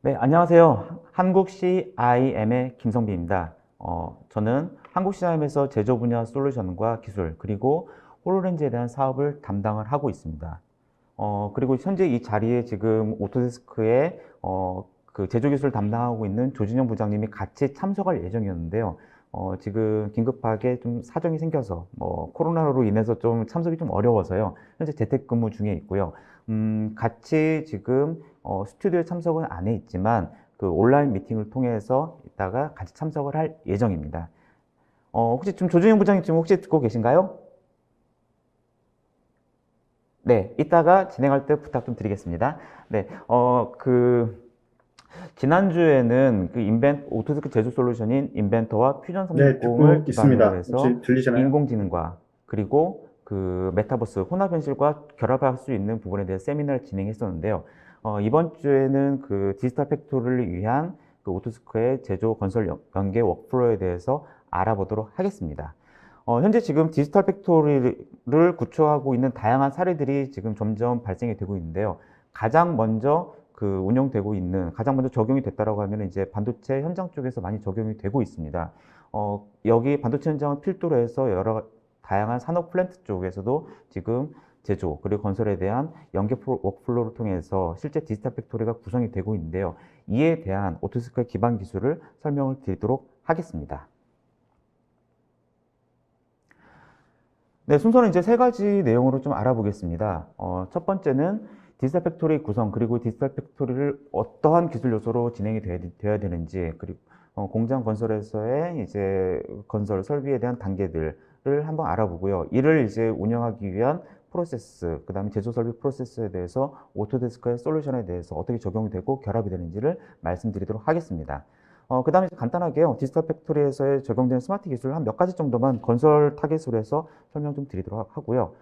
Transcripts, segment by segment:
네, 안녕하세요. 한국 CIM의 김성빈입니다. 저는 한국 CIM에서 제조 분야 솔루션과 기술, 그리고 홀로렌즈에 대한 사업을 담당을 하고 있습니다. 그리고 현재 이 자리에 지금 오토데스크의 그 제조 기술 담당하고 있는 조진영 부장님이 같이 참석할 예정이었는데요. 지금 긴급하게 좀 사정이 생겨서 코로나로 인해서 좀 참석이 좀 어려워서요. 현재 재택근무 중에 있고요. 같이 지금 스튜디오에 참석은 안 해 있지만 그 온라인 미팅을 통해서 이따가 같이 참석을 할 예정입니다. 혹시 좀 조진영 부장님 지금 혹시 듣고 계신가요? 네, 이따가 진행할 때 부탁 좀 드리겠습니다. 네, 지난주에는 그 오토데스크 제조 솔루션인 인벤터와 퓨전 네, 360을 듣고 기반으로 있습니다. 해서 혹시 들리시나요? 인공지능과 그리고 그 메타버스, 혼합현실과 결합할 수 있는 부분에 대해 세미나를 진행했었는데요. 이번 주에는 그 디지털 팩토리를 위한 그 오토데스크의 제조 건설 연계 워크플로우에 대해서 알아보도록 하겠습니다. 현재 지금 디지털 팩토리를 구축하고 있는 다양한 사례들이 지금 점점 발생이 되고 있는데요. 가장 먼저 그 운영되고 있는, 가장 먼저 적용이 됐다라고 하면 이제 반도체 현장 쪽에서 많이 적용이 되고 있습니다. 여기 반도체 현장을 필두로 해서 여러 다양한 산업 플랜트 쪽에서도 지금 제조 그리고 건설에 대한 연계 워크플로우를 통해서 실제 디지털 팩토리가 구성이 되고 있는데요. 이에 대한 오토데스크의 기반 기술을 설명을 드리도록 하겠습니다. 네, 순서는 이제 세 가지 내용으로 좀 알아보겠습니다. 첫 번째는 디지털 팩토리 구성, 그리고 디지털 팩토리를 어떠한 기술 요소로 진행이 되어야 되는지, 그리고 공장 건설에서의 이제 건설 설비에 대한 단계들을 한번 알아보고요. 이를 이제 운영하기 위한 프로세스, 그 다음에 제조 설비 프로세스에 대해서 오토데스크의 솔루션에 대해서 어떻게 적용이 되고 결합이 되는지를 말씀드리도록 하겠습니다. 그 다음에 간단하게요. 디지털 팩토리에서 적용되는 스마트 기술 한 몇 가지 정도만 건설 타겟으로 해서 설명 좀 드리도록 하고요.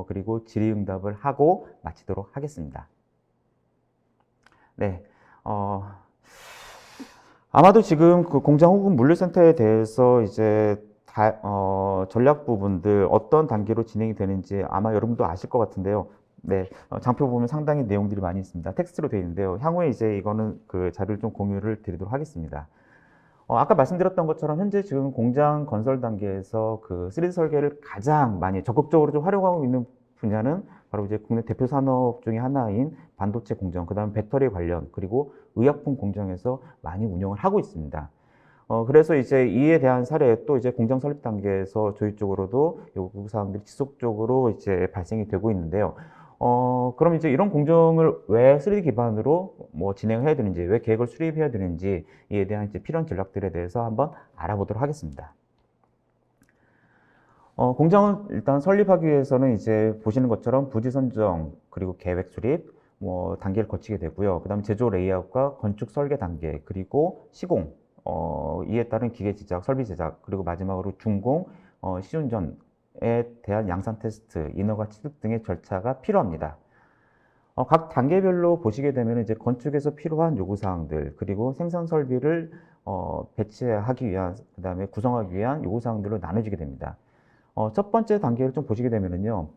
그리고 질의응답을 하고 마치도록 하겠습니다. 네. 아마도 지금 그 공장 혹은 물류센터에 대해서 이제 전략 부분들 어떤 단계로 진행이 되는지 아마 여러분도 아실 것 같은데요. 네, 장표 보면 상당히 내용들이 많이 있습니다. 텍스트로 되어 있는데요. 향후에 이제 이거는 그 자료를 좀 공유를 드리도록 하겠습니다. 아까 말씀드렸던 것처럼 현재 지금 공장 건설 단계에서 그 3D 설계를 가장 많이 적극적으로 좀 활용하고 있는 분야는 바로 이제 국내 대표 산업 중에 하나인 반도체 공정, 그 다음 배터리 관련, 그리고 의약품 공정에서 많이 운영을 하고 있습니다. 그래서 이제 이에 대한 사례 또 이제 공장 설립 단계에서 저희 쪽으로도 요구 사항들이 지속적으로 이제 발생이 되고 있는데요. 그럼 이제 이런 공정을 왜 3D 기반으로 진행해야 되는지, 왜 계획을 수립해야 되는지, 이에 대한 이제 필요한 전략들에 대해서 한번 알아보도록 하겠습니다. 공장을 일단 설립하기 위해서는 이제 보시는 것처럼 부지 선정, 그리고 계획 수립, 단계를 거치게 되고요. 그 다음 제조 레이아웃과 건축 설계 단계, 그리고 시공, 이에 따른 기계 제작, 설비 제작, 그리고 마지막으로 준공, 시운전에 대한 양산 테스트, 인허가 취득 등의 절차가 필요합니다. 각 단계별로 보시게 되면 이제 건축에서 필요한 요구사항들, 그리고 생산 설비를 배치하기 위한, 그 다음에 구성하기 위한 요구사항들로 나눠지게 됩니다. 첫 번째 단계를 좀 보시게 되면은요,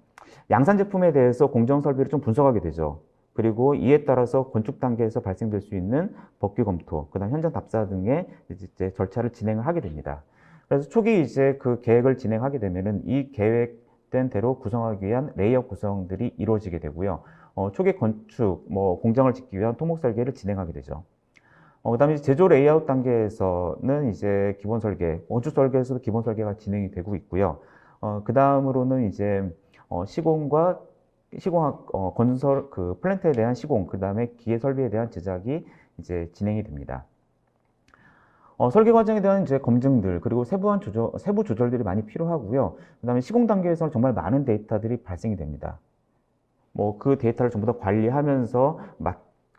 양산 제품에 대해서 공정 설비를 좀 분석하게 되죠. 그리고 이에 따라서 건축 단계에서 발생될 수 있는 법규 검토, 그다음 현장 답사 등의 이제 절차를 진행을 하게 됩니다. 그래서 초기 이제 그 계획을 진행하게 되면은 이 계획된 대로 구성하기 위한 레이아웃 구성들이 이루어지게 되고요. 초기 건축, 공장을 짓기 위한 토목 설계를 진행하게 되죠. 그다음에 제조 레이아웃 단계에서는 이제 기본 설계, 건축 설계에서도 기본 설계가 진행이 되고 있고요. 그 다음으로는 이제 시공과 건설 그 플랜트에 대한 시공, 그 다음에 기계 설비에 대한 제작이 이제 진행이 됩니다. 설계 과정에 대한 이제 검증들, 그리고 세부 조절들이 많이 필요하고요. 그 다음에 시공 단계에서는 정말 많은 데이터들이 발생이 됩니다. 그 데이터를 전부 다 관리하면서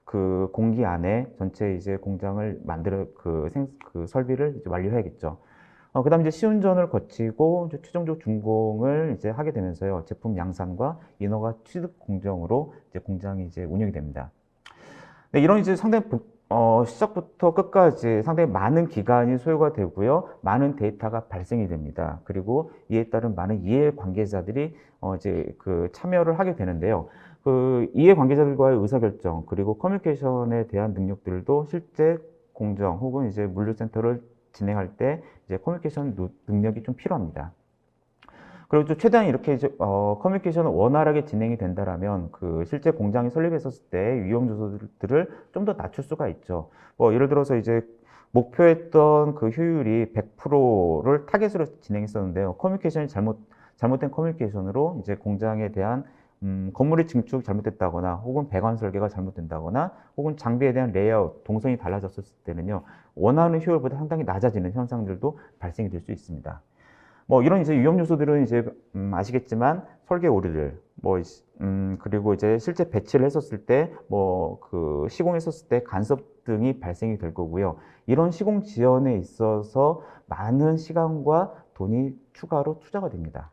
그 공기 안에 전체 이제 공장을 만들어 그 설비를 이제 완료해야겠죠. 그 다음에 이제 시운전을 거치고 이제 최종적 준공을 이제 하게 되면서요. 제품 양산과 인허가 취득 공정으로 이제 공장이 이제 운영이 됩니다. 네, 이런 이제 상당히 시작부터 끝까지 상당히 많은 기간이 소요가 되고요. 많은 데이터가 발생이 됩니다. 그리고 이에 따른 많은 이해 관계자들이 이제 그 참여를 하게 되는데요. 이해관계자들과의 의사결정, 그리고 커뮤니케이션에 대한 능력들도 실제 공정 혹은 이제 물류센터를 진행할 때 이제 커뮤니케이션 능력이 좀 필요합니다. 그리고 또 최대한 이렇게 이제 커뮤니케이션을 원활하게 진행이 된다라면 실제 공장이 설립했었을 때 위험 요소들을 좀 더 낮출 수가 있죠. 뭐 예를 들어서 이제 목표했던 그 효율이 100%를 타겟으로 진행했었는데요. 잘못된 커뮤니케이션으로 이제 공장에 대한 건물의 증축이 잘못됐다거나 혹은 배관 설계가 잘못된다거나 혹은 장비에 대한 레이아웃, 동선이 달라졌을 때는요. 원하는 효율보다 상당히 낮아지는 현상들도 발생이 될 수 있습니다. 뭐 이런 이제 위험 요소들은 이제 아시겠지만 설계 오류들, 그리고 이제 실제 배치를 했었을 때 시공했었을 때 간섭 등이 발생이 될 거고요. 이런 시공 지연에 있어서 많은 시간과 돈이 추가로 투자가 됩니다.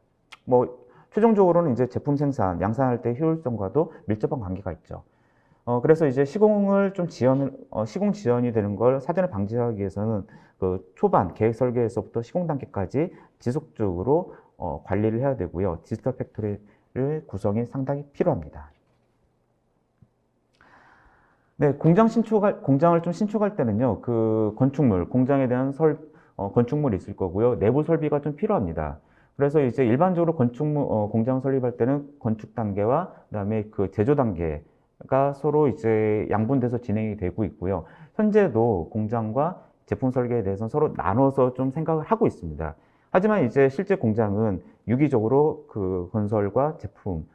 최종적으로는 이제 제품 생산, 양산할 때 효율성과도 밀접한 관계가 있죠. 그래서 이제 시공 지연이 되는 걸 사전에 방지하기 위해서는 초반 계획 설계에서부터 시공 단계까지 지속적으로 관리를 해야 되고요. 디지털 팩토리를 구성이 상당히 필요합니다. 네, 공장을 좀 신축할 때는요, 공장에 대한 건축물이 있을 거고요. 내부 설비가 좀 필요합니다. 그래서 이제 일반적으로 공장 설립할 때는 건축 단계와 그다음에 제조 단계가 서로 이제 양분돼서 진행이 되고 있고요. 현재도 공장과 제품 설계에 대해서는 서로 나눠서 좀 생각을 하고 있습니다. 하지만 이제 실제 공장은 유기적으로 건설과 제품,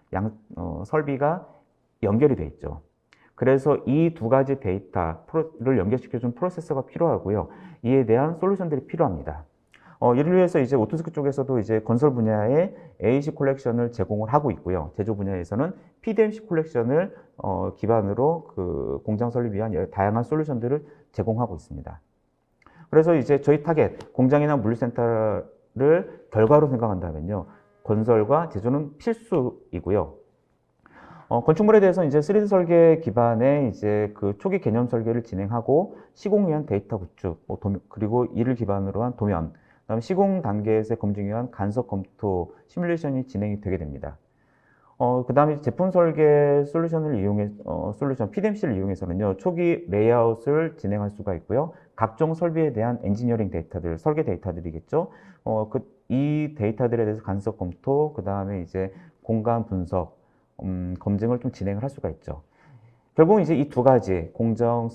설비가 연결이 돼 있죠. 그래서 이 두 가지 데이터를 연결시켜준 프로세서가 필요하고요. 이에 대한 솔루션들이 필요합니다. 이를 위해서 이제 오토스크 쪽에서도 이제 건설 분야에 AEC 콜렉션을 제공을 하고 있고요. 제조 분야에서는 PDMC 콜렉션을 기반으로 공장 설립 위한 다양한 솔루션들을 제공하고 있습니다. 그래서 이제 저희 타겟, 공장이나 물류센터를 결과로 생각한다면요. 건설과 제조는 필수이고요. 건축물에 대해서 이제 3D 설계 기반의 이제 초기 개념 설계를 진행하고 시공 위한 데이터 구축, 그리고 이를 기반으로 한 도면, 그다음에 시공 단계에서 검증 위한 간섭 검토 시뮬레이션이 진행이 되게 됩니다. 그다음에 제품 설계 솔루션 PDMC를 이용해서는요, 초기 레이아웃을 진행할 수가 있고요. 각종 설비에 대한 엔지니어링 데이터들, 설계 데이터들이겠죠. 이 데이터들에 대해서 간섭 검토, 그다음에 이제 공간 분석, 검증을 좀 진행을 할 수가 있죠. 결국은 이제 이 두 가지, 공정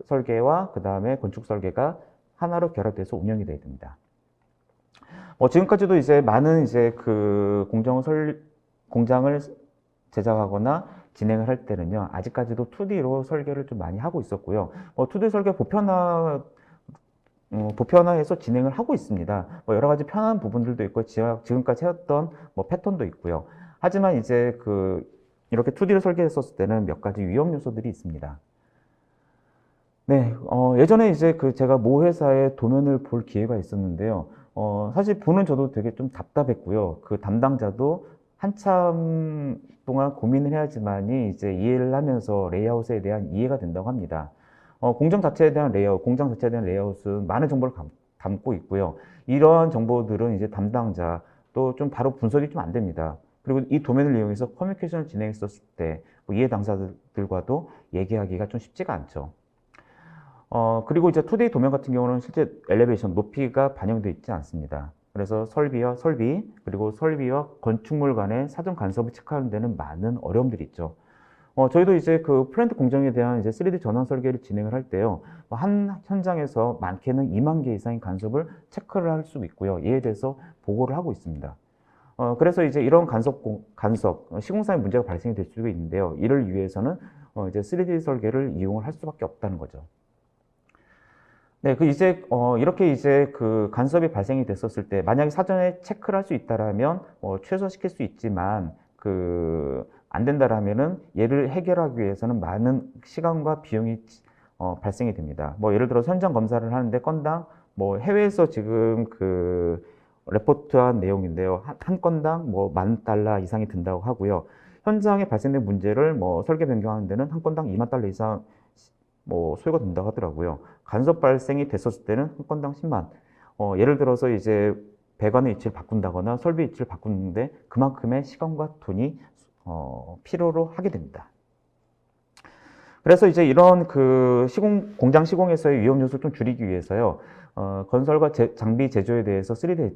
설계와 그다음에 건축 설계가 하나로 결합돼서 운영이 돼야 됩니다. 지금까지도 이제 많은 이제 공장을 제작하거나 진행을 할 때는요, 아직까지도 2D로 설계를 좀 많이 하고 있었고요. 2D 설계 보편화해서 진행을 하고 있습니다. 여러 가지 편한 부분들도 있고, 지금까지 해왔던 패턴도 있고요. 하지만 이제 이렇게 2D를 설계했었을 때는 몇 가지 위험 요소들이 있습니다. 네, 예전에 이제 제가 모 회사의 도면을 볼 기회가 있었는데요. 사실 보는 저도 되게 좀 답답했고요. 담당자도 한참 동안 고민을 해야지만이 이제 이해를 하면서 레이아웃에 대한 이해가 된다고 합니다. 공장 자체에 대한 레이아웃은 많은 정보를 담고 있고요. 이러한 정보들은 이제 담당자 또 좀 바로 분석이 좀 안 됩니다. 그리고 이 도면을 이용해서 커뮤니케이션을 진행했었을 때 이해 당사자들과도 얘기하기가 좀 쉽지가 않죠. 그리고 이제 2D 도면 같은 경우는 실제 엘리베이션, 높이가 반영되어 있지 않습니다. 그래서 그리고 설비와 건축물 간의 사전 간섭을 체크하는 데는 많은 어려움들이 있죠. 저희도 이제 플랜트 공정에 대한 이제 3D 전환 설계를 진행을 할 때요. 한 현장에서 많게는 2만 개 이상의 간섭을 체크를 할 수 있고요. 이에 대해서 보고를 하고 있습니다. 그래서 이제 이런 시공상의 문제가 발생이 될 수가 있는데요. 이를 위해서는 이제 3D 설계를 이용을 할 수밖에 없다는 거죠. 네, 이렇게 이제 간섭이 발생이 됐었을 때, 만약에 사전에 체크를 할 수 있다라면, 최소화시킬 수 있지만, 안 된다라면은, 얘를 해결하기 위해서는 많은 시간과 비용이, 발생이 됩니다. 예를 들어 현장 검사를 하는데 건당, 해외에서 지금 레포트한 내용인데요. 한 건당 $10,000 이상이 든다고 하고요. 현장에 발생된 문제를 설계 변경하는 데는 한 건당 $20,000 이상 소요가 된다고 하더라고요. 간섭 발생이 됐었을 때는 한 건당 10만. 예를 들어서 이제 배관의 위치를 바꾼다거나 설비 위치를 바꾸는데 그만큼의 시간과 돈이 필요로 하게 됩니다. 그래서 이제 이런 그 공장 시공에서의 위험 요소를 좀 줄이기 위해서요, 건설과 장비 제조에 대해서 3D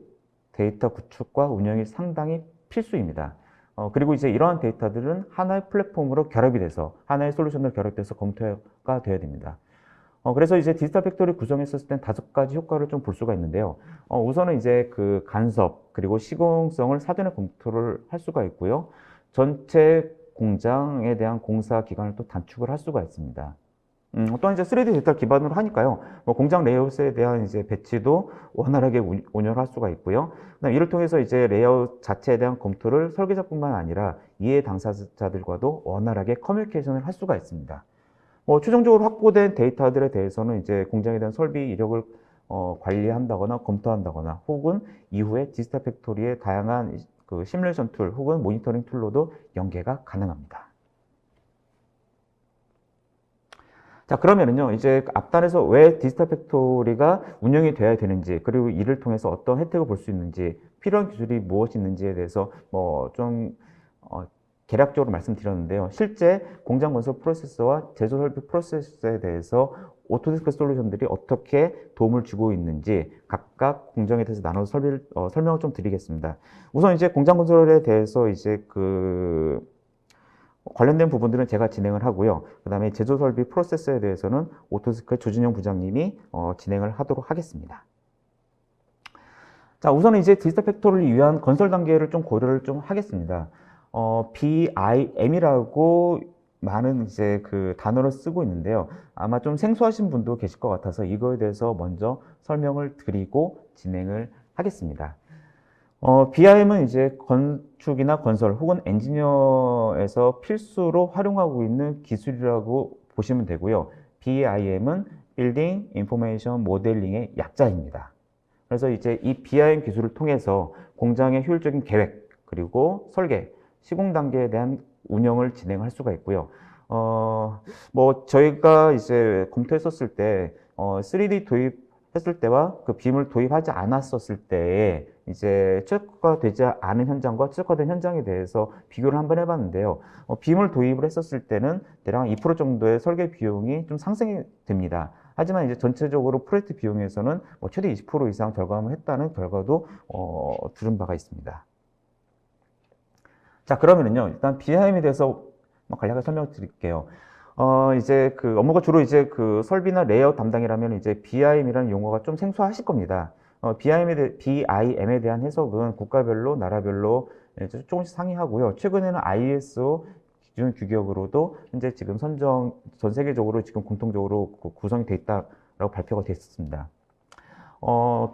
데이터 구축과 운영이 상당히 필수입니다. 그리고 이제 이러한 데이터들은 하나의 플랫폼으로 결합이 돼서, 하나의 솔루션으로 결합돼서 검토가 되어야 됩니다. 그래서 이제 디지털 팩토리 구성했었을 땐 5가지 효과를 좀 볼 수가 있는데요. 우선은 이제 그 간섭, 그리고 시공성을 사전에 검토를 할 수가 있고요. 전체 공장에 대한 공사 기간을 또 단축을 할 수가 있습니다. 또한 이제 3D 데이터 기반으로 하니까요. 뭐 공장 레이아웃에 대한 이제 배치도 원활하게 운영을 할 수가 있고요. 그다음 이를 통해서 이제 레이아웃 자체에 대한 검토를 설계자뿐만 아니라 이해 당사자들과도 원활하게 커뮤니케이션을 할 수가 있습니다. 최종적으로 확보된 데이터들에 대해서는 이제 공장에 대한 설비 이력을 관리한다거나 검토한다거나 혹은 이후에 디지털 팩토리의 다양한 그 시뮬레이션 툴 혹은 모니터링 툴로도 연계가 가능합니다. 자, 그러면은요, 이제 앞단에서 왜 디지털 팩토리가 운영이 돼야 되는지, 그리고 이를 통해서 어떤 혜택을 볼 수 있는지, 필요한 기술이 무엇이 있는지에 대해서 개략적으로 말씀드렸는데요. 실제 공장 건설 프로세스와 제조 설비 프로세스에 대해서 오토데스크 솔루션들이 어떻게 도움을 주고 있는지 각각 공정에 대해서 나눠서 설명을 좀 드리겠습니다. 우선 이제 공장 건설에 대해서 이제 관련된 부분들은 제가 진행을 하고요. 그 다음에 제조 설비 프로세스에 대해서는 오토데스크의 조진영 부장님이 진행을 하도록 하겠습니다. 자, 우선 이제 디지털 팩토리를 위한 건설 단계를 좀 고려를 좀 하겠습니다. BIM이라고 많은 이제 그 단어를 쓰고 있는데요. 아마 좀 생소하신 분도 계실 것 같아서 이거에 대해서 먼저 설명을 드리고 진행을 하겠습니다. BIM은 이제 건축이나 건설 혹은 엔지니어에서 필수로 활용하고 있는 기술이라고 보시면 되고요. BIM은 Building Information Modeling의 약자입니다. 그래서 이제 이 BIM 기술을 통해서 공장의 효율적인 계획, 그리고 설계, 시공 단계에 대한 운영을 진행할 수가 있고요. 저희가 이제 검토했었을 때, 3D 도입했을 때와 그 BIM을 도입하지 않았었을 때에 이제 최적화되지 않은 현장과 최적화된 현장에 대해서 비교를 한번 해봤는데요. BIM을 도입을 했었을 때는 대략 2% 정도의 설계 비용이 좀 상승이 됩니다. 하지만 이제 전체적으로 프로젝트 비용에서는 최대 20% 이상 절감을 했다는 결과도 들은 바가 있습니다. 자, 그러면은요, 일단 BIM에 대해서 간략하게 설명을 드릴게요. 이제 그 업무가 주로 이제 그 설비나 레이아웃 담당이라면 이제 BIM이라는 용어가 좀 생소하실 겁니다. BIM에 대한 해석은 국가별로, 나라별로 조금씩 상이하고요. 최근에는 ISO 기준 규격으로도 현재 지금 전 세계적으로 지금 공통적으로 구성이 되어 있다라고 발표가 됐습니다.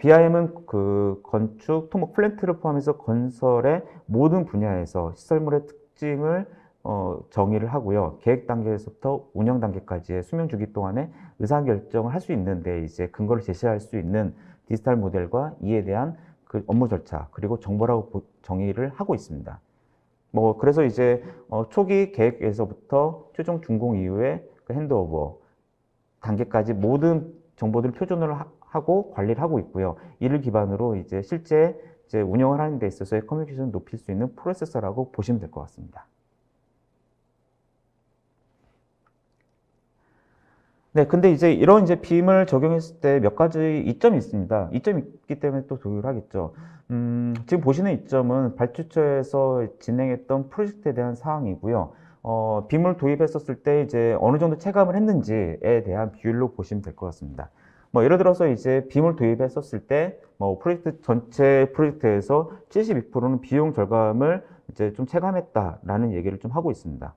BIM은 그 건축, 토목, 플랜트를 포함해서 건설의 모든 분야에서 시설물의 특징을 정의를 하고요. 계획 단계에서부터 운영 단계까지의 수명 주기 동안에 의사결정을 할 수 있는데 이제 근거를 제시할 수 있는 디지털 모델과 이에 대한 그 업무 절차, 그리고 정보라고 정의를 하고 있습니다. 그래서 이제 초기 계획에서부터 최종 준공 이후에 그 핸드오버 단계까지 모든 정보들을 표준을 하고 관리를 하고 있고요. 이를 기반으로 이제 실제 운영을 하는 데 있어서의 커뮤니케이션을 높일 수 있는 프로세서라고 보시면 될 것 같습니다. 네, 근데 이제 이런 BIM을 적용했을 때 몇 가지 이점이 있습니다. 이점이 있기 때문에 또 도입을 하겠죠. 지금 보시는 이점은 발주처에서 진행했던 프로젝트에 대한 사항이고요. BIM을 도입했었을 때 이제 어느 정도 체감을 했는지에 대한 비율로 보시면 될 것 같습니다. 예를 들어서 이제 BIM을 도입했었을 때, 전체 프로젝트에서 72%는 비용 절감을 이제 좀 체감했다라는 얘기를 좀 하고 있습니다.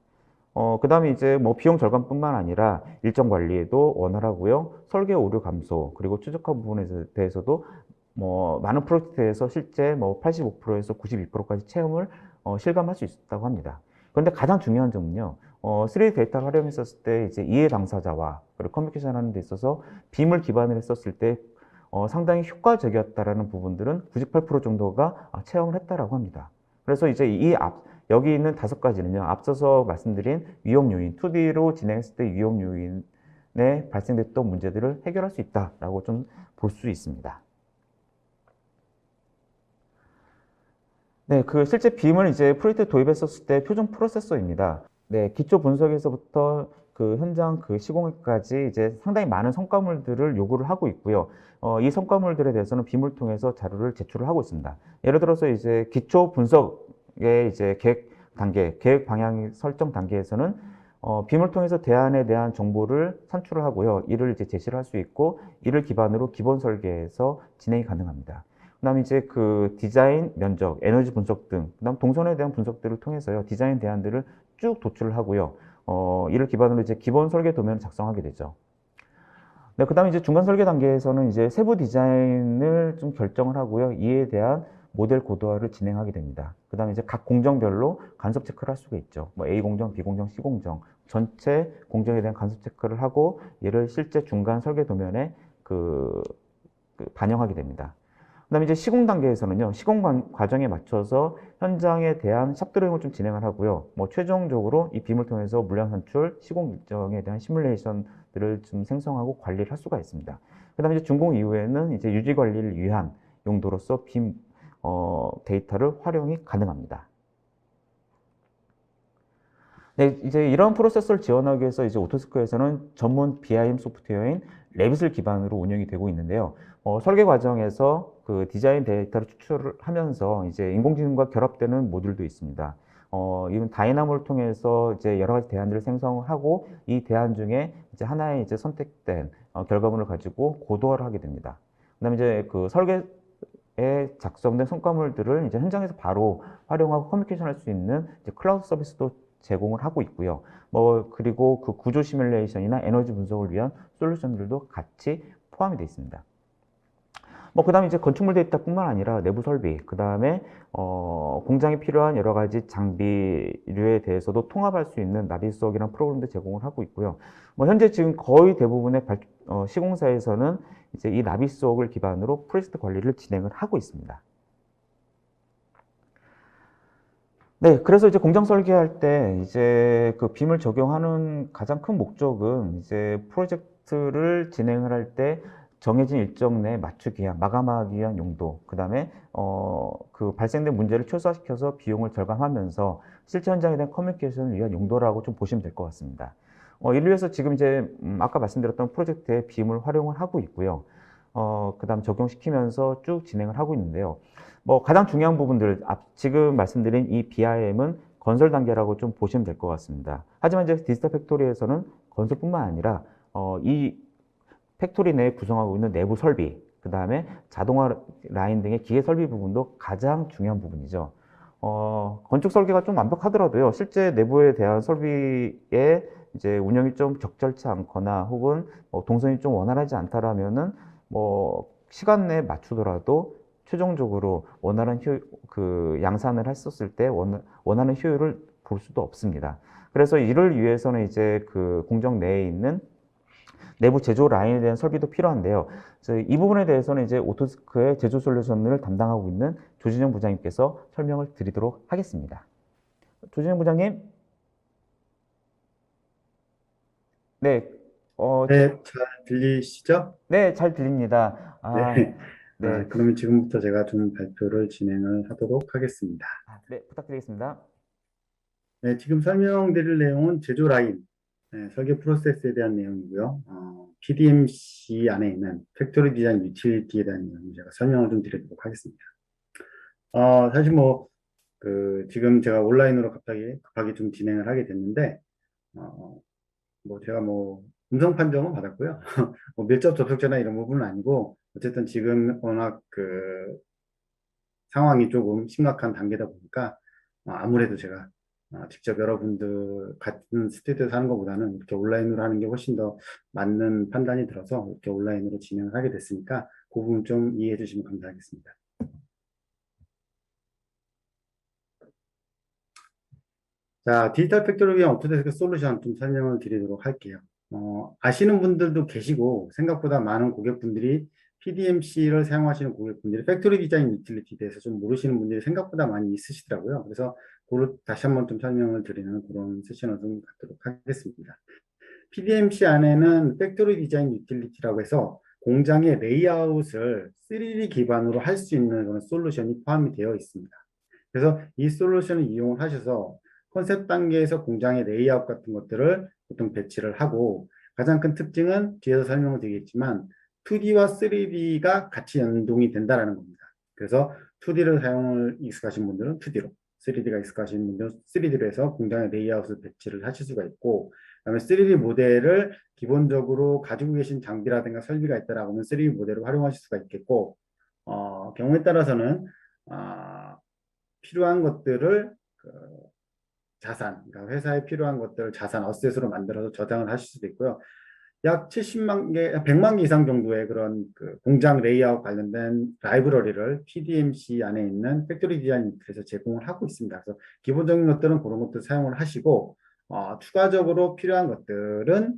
그 다음에 이제 비용 절감뿐만 아니라 일정 관리에도 원활하고요. 설계 오류 감소, 그리고 최적화 부분에 대해서도 많은 프로젝트에서 실제 85%에서 92%까지 체험을 실감할 수 있다고 합니다. 그런데 가장 중요한 점은요, 3D 데이터를 활용했었을 때 이제 이해 당사자와 그리고 커뮤니케이션 하는 데 있어서 BIM을 기반으로 했었을 때 상당히 효과적이었다라는 부분들은 98% 정도가 체험을 했다라고 합니다. 그래서 이제 여기 있는 5가지는요, 앞서서 말씀드린 위험 요인, 2D로 진행했을 때 위험 요인에 발생됐던 문제들을 해결할 수 있다라고 좀 볼 수 있습니다. 네, 그 실제 빔을 이제 프로젝트에 도입했었을 때 표준 프로세서입니다. 네, 기초 분석에서부터 그 현장 그 시공까지 이제 상당히 많은 성과물들을 요구를 하고 있고요. 이 성과물들에 대해서는 빔을 통해서 자료를 제출을 하고 있습니다. 예를 들어서 이제 기초 분석의 이제 계획 단계, 계획 방향 설정 단계에서는 빔을 통해서 대안에 대한 정보를 산출을 하고요. 이를 이제 제시를 할 수 있고, 이를 기반으로 기본 설계에서 진행이 가능합니다. 그다음에 이제 그 디자인 면적, 에너지 분석 등, 그다음 동선에 대한 분석들을 통해서요, 디자인 대안들을 쭉 도출을 하고요. 이를 기반으로 이제 기본 설계 도면을 작성하게 되죠. 네, 그다음에 이제 중간 설계 단계에서는 이제 세부 디자인을 좀 결정을 하고요. 이에 대한 모델 고도화를 진행하게 됩니다. 그다음에 이제 각 공정별로 간섭 체크를 할 수가 있죠. 뭐 A 공정, B 공정, C 공정 전체 공정에 대한 간섭 체크를 하고 얘를 실제 중간 설계 도면에 반영하게 됩니다. 그다음에 이제 시공 단계에서는요, 시공 과정에 맞춰서 현장에 대한 샵 드로잉을 좀 진행을 하고요. 뭐 최종적으로 이 빔을 통해서 물량 산출, 시공 일정에 대한 시뮬레이션들을 좀 생성하고 관리를 할 수가 있습니다. 그다음에 이제 준공 이후에는 이제 유지 관리를 위한 용도로서 빔 데이터를 활용이 가능합니다. 네, 이제 이런 프로세서를 지원하기 위해서 이제 오토스크에서는 전문 BIM 소프트웨어인 레빗을 기반으로 운영이 되고 있는데요. 설계 과정에서 그 디자인 데이터를 추출을 하면서 이제 인공지능과 결합되는 모듈도 있습니다. 이건 다이나모를 통해서 이제 여러 가지 대안들을 생성하고 이 대안 중에 이제 하나의 이제 선택된 결과물을 가지고 고도화를 하게 됩니다. 그다음에 이제 그 설계에 작성된 성과물들을 이제 현장에서 바로 활용하고 커뮤니케이션 할 수 있는 이제 클라우드 서비스도 제공을 하고 있고요. 그리고 그 구조 시뮬레이션이나 에너지 분석을 위한 솔루션들도 같이 포함이 되어 있습니다. 그 다음에 이제 건축물 데이터뿐만 아니라 내부 설비, 그 다음에, 공장에 필요한 여러 가지 장비류에 대해서도 통합할 수 있는 나비수석이라는 프로그램도 제공을 하고 있고요. 현재 지금 거의 대부분의 시공사에서는 이제 이 나비수석을 기반으로 프로젝트 관리를 진행을 하고 있습니다. 네, 그래서 이제 공장 설계할 때 이제 그 빔을 적용하는 가장 큰 목적은 이제 프로젝트를 진행을 할 때 정해진 일정 내에 맞추기 위한, 마감하기 위한 용도, 그 다음에, 그 발생된 문제를 최소화시켜서 비용을 절감하면서 실제 현장에 대한 커뮤니케이션을 위한 용도라고 좀 보시면 될 것 같습니다. 이를 위해서 지금 이제, 아까 말씀드렸던 프로젝트에 빔을 활용을 하고 있고요. 그 다음 적용시키면서 쭉 진행을 하고 있는데요. 가장 중요한 부분들, 지금 말씀드린 이 BIM은 건설 단계라고 좀 보시면 될 것 같습니다. 하지만 이제 디지털 팩토리에서는 건설뿐만 아니라, 이 팩토리 내에 구성하고 있는 내부 설비, 그 다음에 자동화 라인 등의 기계 설비 부분도 가장 중요한 부분이죠. 건축 설계가 좀 완벽하더라도요, 실제 내부에 대한 설비의 이제 운영이 좀 적절치 않거나 혹은 동선이 좀 원활하지 않다라면은 시간 내에 맞추더라도 최종적으로 원활한 그 양산을 했었을 때 원하는 효율을 볼 수도 없습니다. 그래서 이를 위해서는 이제 그 공정 내에 있는 내부 제조 라인에 대한 설비도 필요한데요. 그래서 이 부분에 대해서는 이제 오토스크의 제조 솔루션을 담당하고 있는 조진영 부장님께서 설명을 드리도록 하겠습니다. 조진영 부장님, 네, 네, 잘 들리시죠? 네, 잘 들립니다. 네. 네, 그러면 지금부터 제가 좀 발표를 진행을 하도록 하겠습니다. 네, 부탁드리겠습니다. 네, 지금 설명드릴 내용은 제조 라인, 설계 프로세스에 대한 내용이고요. PDMC 안에 있는 팩토리 디자인 유틸리티에 대한 내용을 제가 설명을 좀 드리도록 하겠습니다. 사실 지금 제가 온라인으로 갑자기 급하게 좀 진행을 하게 됐는데, 어, 제가 음성 판정은 받았고요. 밀접 접촉자나 이런 부분은 아니고, 어쨌든 지금 워낙 상황이 조금 심각한 단계다 보니까, 아무래도 제가 직접 여러분들 같은 스튜디오에서 하는 것보다는 이렇게 온라인으로 하는 게 훨씬 더 맞는 판단이 들어서 이렇게 온라인으로 진행을 하게 됐으니까, 그 부분 좀 이해해 주시면 감사하겠습니다. 자, 디지털 팩토리를 위한 오토데스크 솔루션 좀 설명을 드리도록 할게요. 아시는 분들도 계시고, 생각보다 많은 고객분들이 PDMC를 사용하시는 고객분들이 팩토리 디자인 유틸리티에 대해서 좀 모르시는 분들이 생각보다 많이 있으시더라고요. 그래서 그걸 다시 한번 좀 설명을 드리는 그런 세션을 좀 갖도록 하겠습니다. PDMC 안에는 팩토리 디자인 유틸리티라고 해서 공장의 레이아웃을 3D 기반으로 할 수 있는 그런 솔루션이 포함이 되어 있습니다. 그래서 이 솔루션을 이용을 하셔서 컨셉 단계에서 공장의 레이아웃 같은 것들을 보통 배치를 하고 가장 큰 특징은 뒤에서 설명을 드리겠지만 2D와 3D가 같이 연동이 된다는 겁니다. 그래서 2D를 사용을 익숙하신 분들은 2D로, 3D가 익숙하신 분들은 3D로 해서 공장의 레이아웃을 배치를 하실 수가 있고 그다음에 3D 모델을 기본적으로 가지고 계신 장비라든가 설비가 있다라고 하면 3D 모델을 활용하실 수가 있겠고 경우에 따라서는 어, 필요한 것들을 자산, 그러니까 회사에 필요한 것들을 자산, 어셋으로 만들어서 저장을 하실 수도 있고요. 약 70만 개, 100만 개 이상 정도의 그런 공장 레이아웃 관련된 라이브러리를 PDMC 안에 있는 팩토리 디자인 유틸에서 제공을 하고 있습니다. 그래서 기본적인 것들은 그런 것들 사용을 하시고 추가적으로 필요한 것들은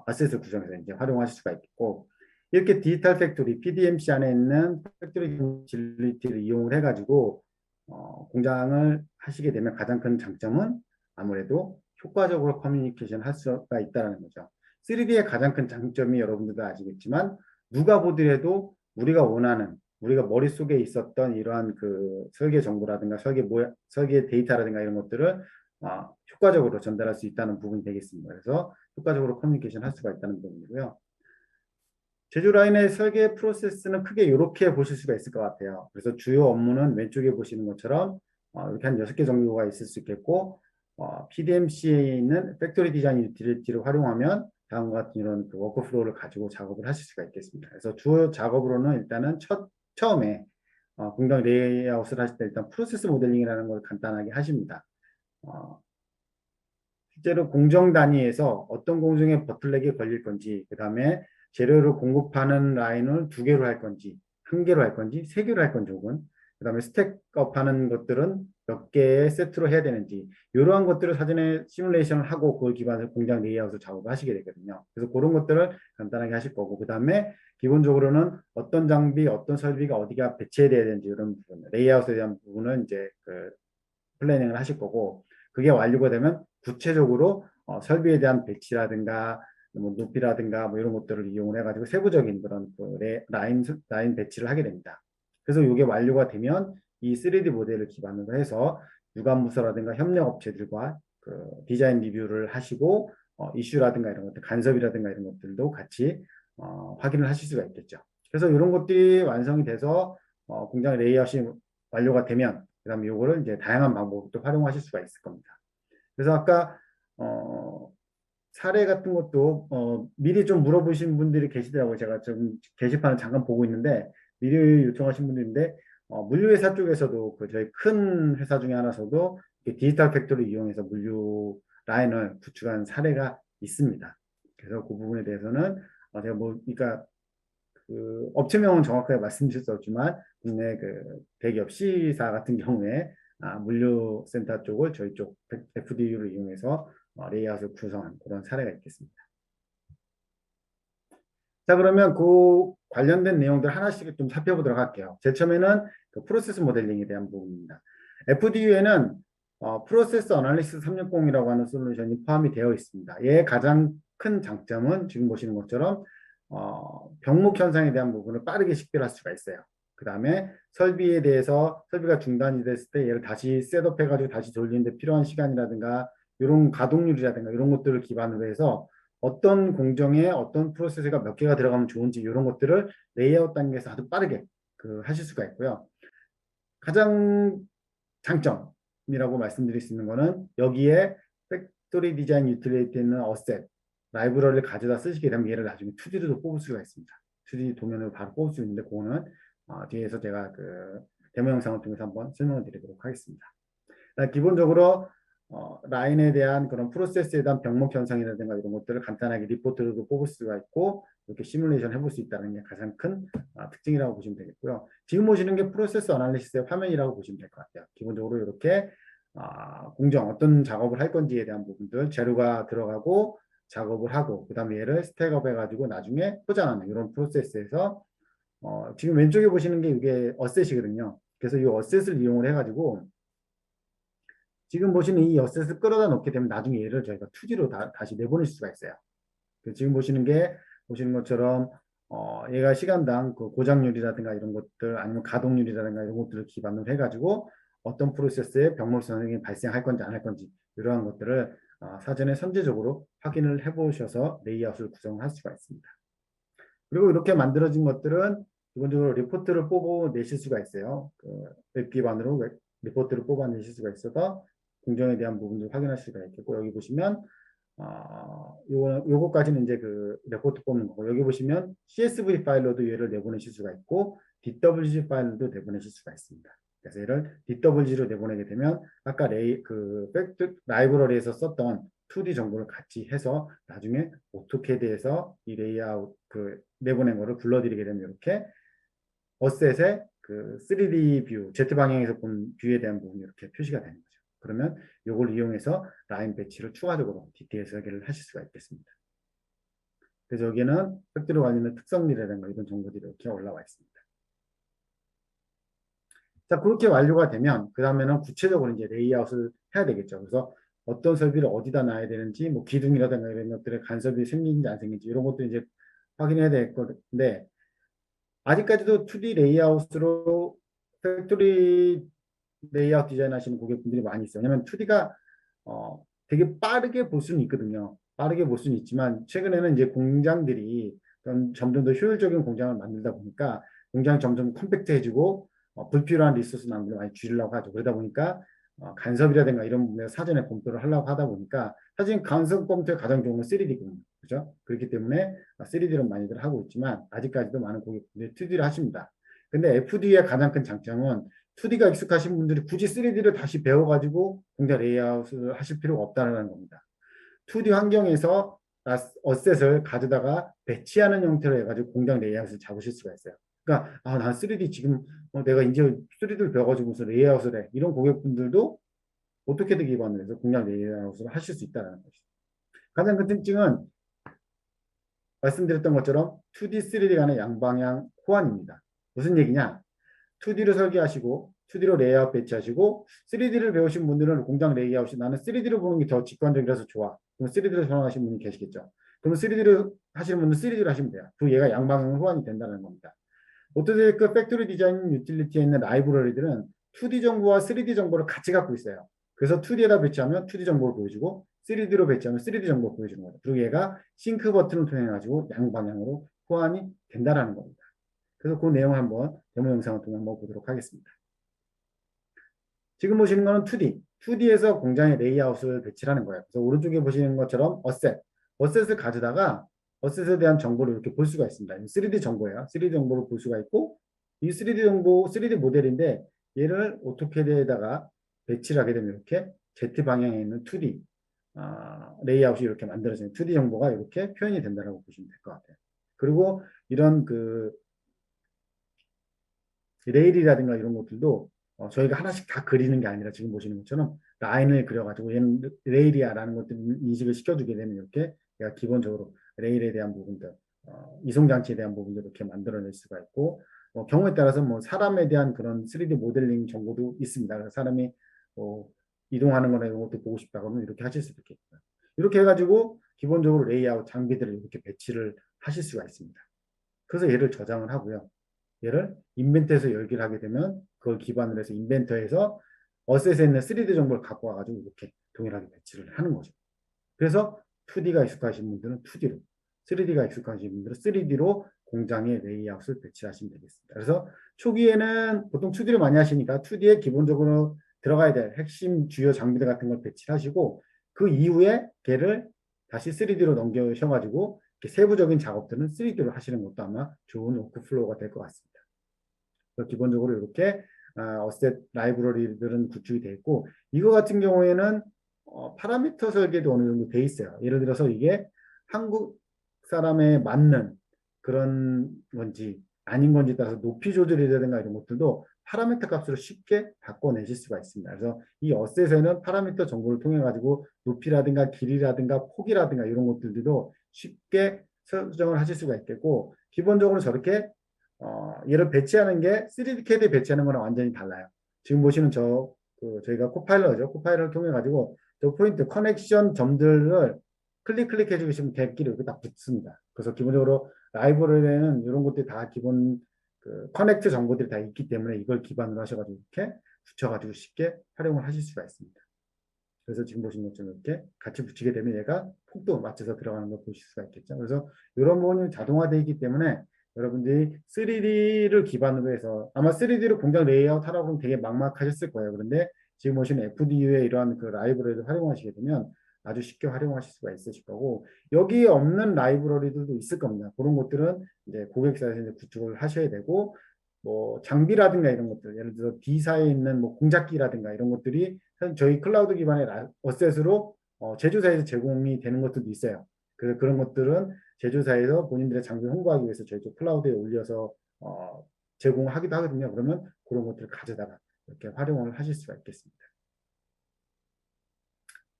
어셋을 구성해서 이제 활용하실 수가 있고 이렇게 디지털 팩토리 PDMC 안에 있는 팩토리 디자인을 이용을 해가지고 공장을 하시게 되면 가장 큰 장점은 아무래도 효과적으로 커뮤니케이션 할 수가 있다는 거죠. 3D의 가장 큰 장점이 여러분들도 아시겠지만 누가 보더라도 우리가 원하는 우리가 머릿속에 있었던 이러한 설계 정보라든가 설계 데이터라든가 이런 것들을 효과적으로 전달할 수 있다는 부분이 되겠습니다. 그래서 효과적으로 커뮤니케이션 할 수가 있다는 부분이고요. 제조 라인의 설계 프로세스는 크게 이렇게 보실 수가 있을 것 같아요. 그래서 주요 업무는 왼쪽에 보시는 것처럼 이렇게 한 6개 정도가 있을 수 있겠고 PDMC에 있는 팩토리 디자인 유틸리티를 활용하면 다음과 같은 이런 워크플로우를 가지고 작업을 하실 수가 있겠습니다. 그래서 주요 작업으로는 일단은 처음에 공장 레이아웃을 하실 때 일단 프로세스 모델링이라는 걸 간단하게 하십니다. 실제로 공정 단위에서 어떤 공정에 버틀넥이 걸릴 건지, 그 다음에 재료를 공급하는 라인을 2개로 할 건지, 1개로 할 건지, 3개로 할 건지, 혹은 그 다음에 스택업 하는 것들은 몇 개의 세트로 해야 되는지, 이러한 것들을 사전에 시뮬레이션을 하고 그걸 기반으로 공장 레이아웃을 작업을 하시게 되거든요. 그래서 그런 것들을 간단하게 하실 거고, 그 다음에 기본적으로는 어떤 장비, 어떤 설비가 어디가 배치해야 되는지 이런 부분, 레이아웃에 대한 부분은 이제 플래닝을 하실 거고, 그게 완료가 되면 구체적으로 설비에 대한 배치라든가 뭐 높이라든가 뭐 이런 것들을 이용을 해가지고 세부적인 그런 라인 배치를 하게 됩니다. 그래서 이게 완료가 되면 이 3D 모델을 기반으로 해서 유관부서라든가 협력업체들과 디자인 리뷰를 하시고 이슈라든가 이런 것들, 간섭이라든가 이런 것들도 같이 확인을 하실 수가 있겠죠. 그래서 이런 것들이 완성이 돼서 공장 레이아웃이 완료가 되면 그다음에 요거를 이제 다양한 방법으로 활용하실 수가 있을 겁니다. 그래서 아까 사례 같은 것도 미리 좀 물어보신 분들이 계시더라고요. 제가 좀 게시판을 잠깐 보고 있는데 미리 요청하신 분들인데 물류회사 쪽에서도 저희 큰 회사 중에 하나서도 디지털 팩토리를 이용해서 물류 라인을 구축한 사례가 있습니다. 그래서 그 부분에 대해서는 제가 그러니까 업체명은 정확하게 말씀드릴 수 없지만 국내 대기업 C사 같은 경우에 물류센터 쪽을 저희 쪽 FDU를 이용해서 레이아웃을 구성한 그런 사례가 있겠습니다. 자, 그러면 관련된 내용들 하나씩 좀 살펴보도록 할게요. 제일 처음에는 프로세스 모델링에 대한 부분입니다. FDU에는 프로세스 어널리시스 360이라고 하는 솔루션이 포함이 되어 있습니다. 얘의 가장 큰 장점은 지금 보시는 것처럼 병목 현상에 대한 부분을 빠르게 식별할 수가 있어요. 그 다음에 설비가 중단이 됐을 때 얘를 다시 셋업해가지고 다시 돌리는데 필요한 시간이라든가 이런 가동률이라든가 이런 것들을 기반으로 해서 어떤 공정에 어떤 프로세스가 몇 개가 들어가면 좋은지 이런 것들을 레이아웃 단계에서 아주 빠르게 하실 수가 있고요. 가장 장점이라고 말씀드릴 수 있는 거는 여기에 팩토리 디자인 유틸리티에 있는 어셋 라이브러리를 가져다 쓰시게 되면 얘를 나중에 2D로도 뽑을 수가 있습니다. 2D 도면으로 바로 뽑을 수 있는데 그거는 뒤에서 제가 데모 영상을 통해서 한번 설명을 드리도록 하겠습니다. 기본적으로 라인에 대한 그런 프로세스에 대한 병목 현상이라든가 이런 것들을 간단하게 리포트로도 뽑을 수가 있고 이렇게 시뮬레이션 해볼 수 있다는 게 가장 큰 특징이라고 보시면 되겠고요. 지금 보시는 게 프로세스 어널리시스의 화면이라고 보시면 될 것 같아요. 기본적으로 이렇게 공정 어떤 작업을 할 건지에 대한 부분들 재료가 들어가고 작업을 하고 그 다음에 얘를 스택업 해가지고 나중에 포장하는 이런 프로세스에서 지금 왼쪽에 보시는 게 이게 어셋이거든요. 그래서 이 어셋을 이용을 해가지고 지금 보시는 이 어셋을 끌어다 놓게 되면 나중에 얘를 저희가 2D로 다시 내보낼 수가 있어요. 지금 보시는 것처럼 얘가 시간당 고장률이라든가 이런 것들 아니면 가동률이라든가 이런 것들을 기반으로 해가지고 어떤 프로세스에 병몰성이 발생할 건지 안 할 건지 이러한 것들을 사전에 선제적으로 확인을 해보셔서 레이아웃을 구성할 수가 있습니다. 그리고 이렇게 만들어진 것들은 기본적으로 리포트를 뽑아내실 수가 있어요. 웹 기반으로 리포트를 뽑아내실 수가 있어서 공정에 대한 부분을 확인할 수가 있겠고, 여기 보시면 요거까지는 이제 그 레포트 뽑는 거고, 여기 보시면 CSV 파일로도 얘를 내보내실 수가 있고 DWG 파일로도 내보내실 수가 있습니다. 그래서 얘를 DWG로 내보내게 되면 아까 팩트 라이브러리에서 썼던 2D 정보를 같이 해서 나중에 오토캐드에서 이 레이아웃 내보낸 거를 불러드리게 되면 이렇게 어셋의 그 3D 뷰, Z 방향에서 본 뷰에 대한 부분이 이렇게 표시가 되는 거죠. 그러면 이걸 이용해서 라인 배치를 추가적으로 디테일 설계를 하실 수가 있겠습니다. 그래서 여기는 팩트로 관련된 특성이라든가 이런 정보들이 이렇게 올라와 있습니다. 자, 그렇게 완료가 되면 그 다음에는 구체적으로 이제 레이아웃을 해야 되겠죠. 그래서 어떤 설비를 어디다 놔야 되는지, 뭐 기둥이라든가 이런 것들의 간섭이 생기는지 안 생기는지 이런 것도 이제 확인해야 될 건데, 아직까지도 2D 레이아웃으로 팩토리 레이아웃 디자인 하시는 고객분들이 많이 있어요. 왜냐면 2D가 되게 빠르게 볼 수는 있거든요. 빠르게 볼 수는 있지만 최근에는 이제 공장들이 점점 더 효율적인 공장을 만들다 보니까 공장이 점점 컴팩트해지고 불필요한 리소스 낭비를 많이 줄이려고 하죠. 그러다 보니까 간섭이라든가 이런 부분에 사전에 검토를 하려고 하다 보니까 사실 간섭 검토의 가장 좋은 건 3D거든요. 그죠? 그렇기 때문에 3D를 많이들 하고 있지만 아직까지도 많은 고객분들이 2D를 하십니다. 근데 FD의 가장 큰 장점은 2D가 익숙하신 분들이 굳이 3D를 다시 배워가지고 공장 레이아웃을 하실 필요가 없다는 겁니다. 2D 환경에서 어셋을 가져다가 배치하는 형태로 해가지고 공장 레이아웃을 잡으실 수가 있어요. 그러니까 난 3D 지금 내가 이제 3D를 배워가지고 무슨 레이아웃을 해 이런 고객분들도 오토캐드 기반으로 해서 공장 레이아웃을 하실 수 있다는 것이죠. 가장 큰 특징은 말씀드렸던 것처럼 2D, 3D 간의 양방향 호환입니다. 무슨 얘기냐? 2D로 설계하시고 2D로 레이아웃 배치하시고 3D를 배우신 분들은 공장 레이아웃이 나는 3D로 보는 게 더 직관적이라서 좋아. 그럼 3D로 선호하시는 분이 계시겠죠. 그럼 3D로 하시는 분은 3D로 하시면 돼요. 그 얘가 양방향 호환이 된다는 겁니다. 오토데스크 팩토리 디자인 유틸리티에 있는 라이브러리들은 2D 정보와 3D 정보를 같이 갖고 있어요. 그래서 2D에다 배치하면 2D 정보를 보여주고 3D로 배치하면 3D 정보를 보여주는 거예요. 그리고 얘가 싱크 버튼을 통해 가지고 양방향으로 호환이 된다는 겁니다. 그래서 그 내용 한번 데모 영상을 통해 한번 보도록 하겠습니다. 지금 보시는 거는 2D. 2D에서 공장의 레이아웃을 배치하는 거예요. 그래서 오른쪽에 보시는 것처럼 어셋을 가져다가 어셋에 대한 정보를 이렇게 볼 수가 있습니다. 3D 정보예요. 3D 정보를 볼 수가 있고 이 3D 정보, 3D 모델인데 얘를 오토캐드에다가 배치를 하게 되면 이렇게 Z 방향에 있는 2D 레이아웃이 이렇게 만들어지는 2D 정보가 이렇게 표현이 된다고 보시면 될 것 같아요. 그리고 이런 레일이라든가 이런 것들도 저희가 하나씩 다 그리는 게 아니라 지금 보시는 것처럼 라인을 그려가지고 얘는 레일이야라는 것들 인식을 시켜주게 되면 이렇게 얘가 기본적으로 레일에 대한 부분들, 이송장치에 대한 부분들 이렇게 만들어낼 수가 있고 경우에 따라서 뭐 사람에 대한 그런 3D 모델링 정보도 있습니다. 그래서 사람이 이동하는 거나 이런 것도 보고 싶다 그러면 이렇게 하실 수도 있겠고요. 이렇게 해가지고 기본적으로 레이아웃 장비들을 이렇게 배치를 하실 수가 있습니다. 그래서 얘를 저장을 하고요. 얘를 인벤터에서 열기를 하게 되면 그걸 기반으로 해서 인벤터에서 어셋에 있는 3D 정보를 갖고 와가지고 이렇게 동일하게 배치를 하는 거죠. 그래서 2D가 익숙하신 분들은 2D로, 3D가 익숙하신 분들은 3D로 공장에 레이아웃을 배치하시면 되겠습니다. 그래서 초기에는 보통 2D를 많이 하시니까 2D에 기본적으로 들어가야 될 핵심 주요 장비들 같은 걸 배치하시고 그 이후에 걔를 다시 3D로 넘겨셔가지고 세부적인 작업들은 3D로 하시는 것도 아마 좋은 워크플로우가 될 것 같습니다. 기본적으로 이렇게 어셋 라이브러리들은 구축이 되어 있고 이거 같은 경우에는 파라미터 설계도 어느 정도 돼 있어요. 예를 들어서 이게 한국 사람에 맞는 그런 건지 아닌 건지 따라서 높이 조절이라든가 이런 것들도 파라미터 값으로 쉽게 바꿔내실 수가 있습니다. 그래서 이 어셋에는 파라미터 정보를 통해 가지고 높이라든가 길이라든가 폭이라든가 이런 것들도 쉽게 설정을 하실 수가 있겠고 기본적으로 저렇게 얘를 배치하는 게 3D CAD에 배치하는 거랑 완전히 달라요. 지금 보시는 저희가 코파일럿이죠. 코파일럿을 통해 가지고 저 포인트 커넥션 점들을 클릭해 주시면 객끼리 이렇게 딱 붙습니다. 그래서 기본적으로 라이브러리에는 이런 것들이 다 기본 그 커넥트 정보들이 다 있기 때문에 이걸 기반으로 하셔가지고 이렇게 붙여가지고 쉽게 활용을 하실 수가 있습니다. 그래서 지금 보시는 것처럼 이렇게 같이 붙이게 되면 얘가 폭도 맞춰서 들어가는 걸 보실 수가 있겠죠. 그래서 이런 부분이 자동화되어 있기 때문에 여러분들이 3D를 기반으로 해서 아마 3D로 공장 레이아웃 하라고 하면 되게 막막하셨을 거예요. 그런데 지금 보시는 FDU의 이러한 그 라이브러리를 활용하시게 되면 아주 쉽게 활용하실 수가 있으실 거고 여기에 없는 라이브러리들도 있을 겁니다. 그런 것들은 이제 고객사에서 이제 구축을 하셔야 되고 뭐 장비라든가 이런 것들 예를 들어 D사에 있는 뭐 공작기라든가 이런 것들이 사실 저희 클라우드 기반의 어셋으로 제조사에서 제공이 되는 것들도 있어요. 그런 것들은 제조사에서 본인들의 장비 홍보하기 위해서 저희 쪽 클라우드에 올려서 제공하기도 하거든요. 그러면 그런 것들을 가져다가 이렇게 활용을 하실 수가 있겠습니다.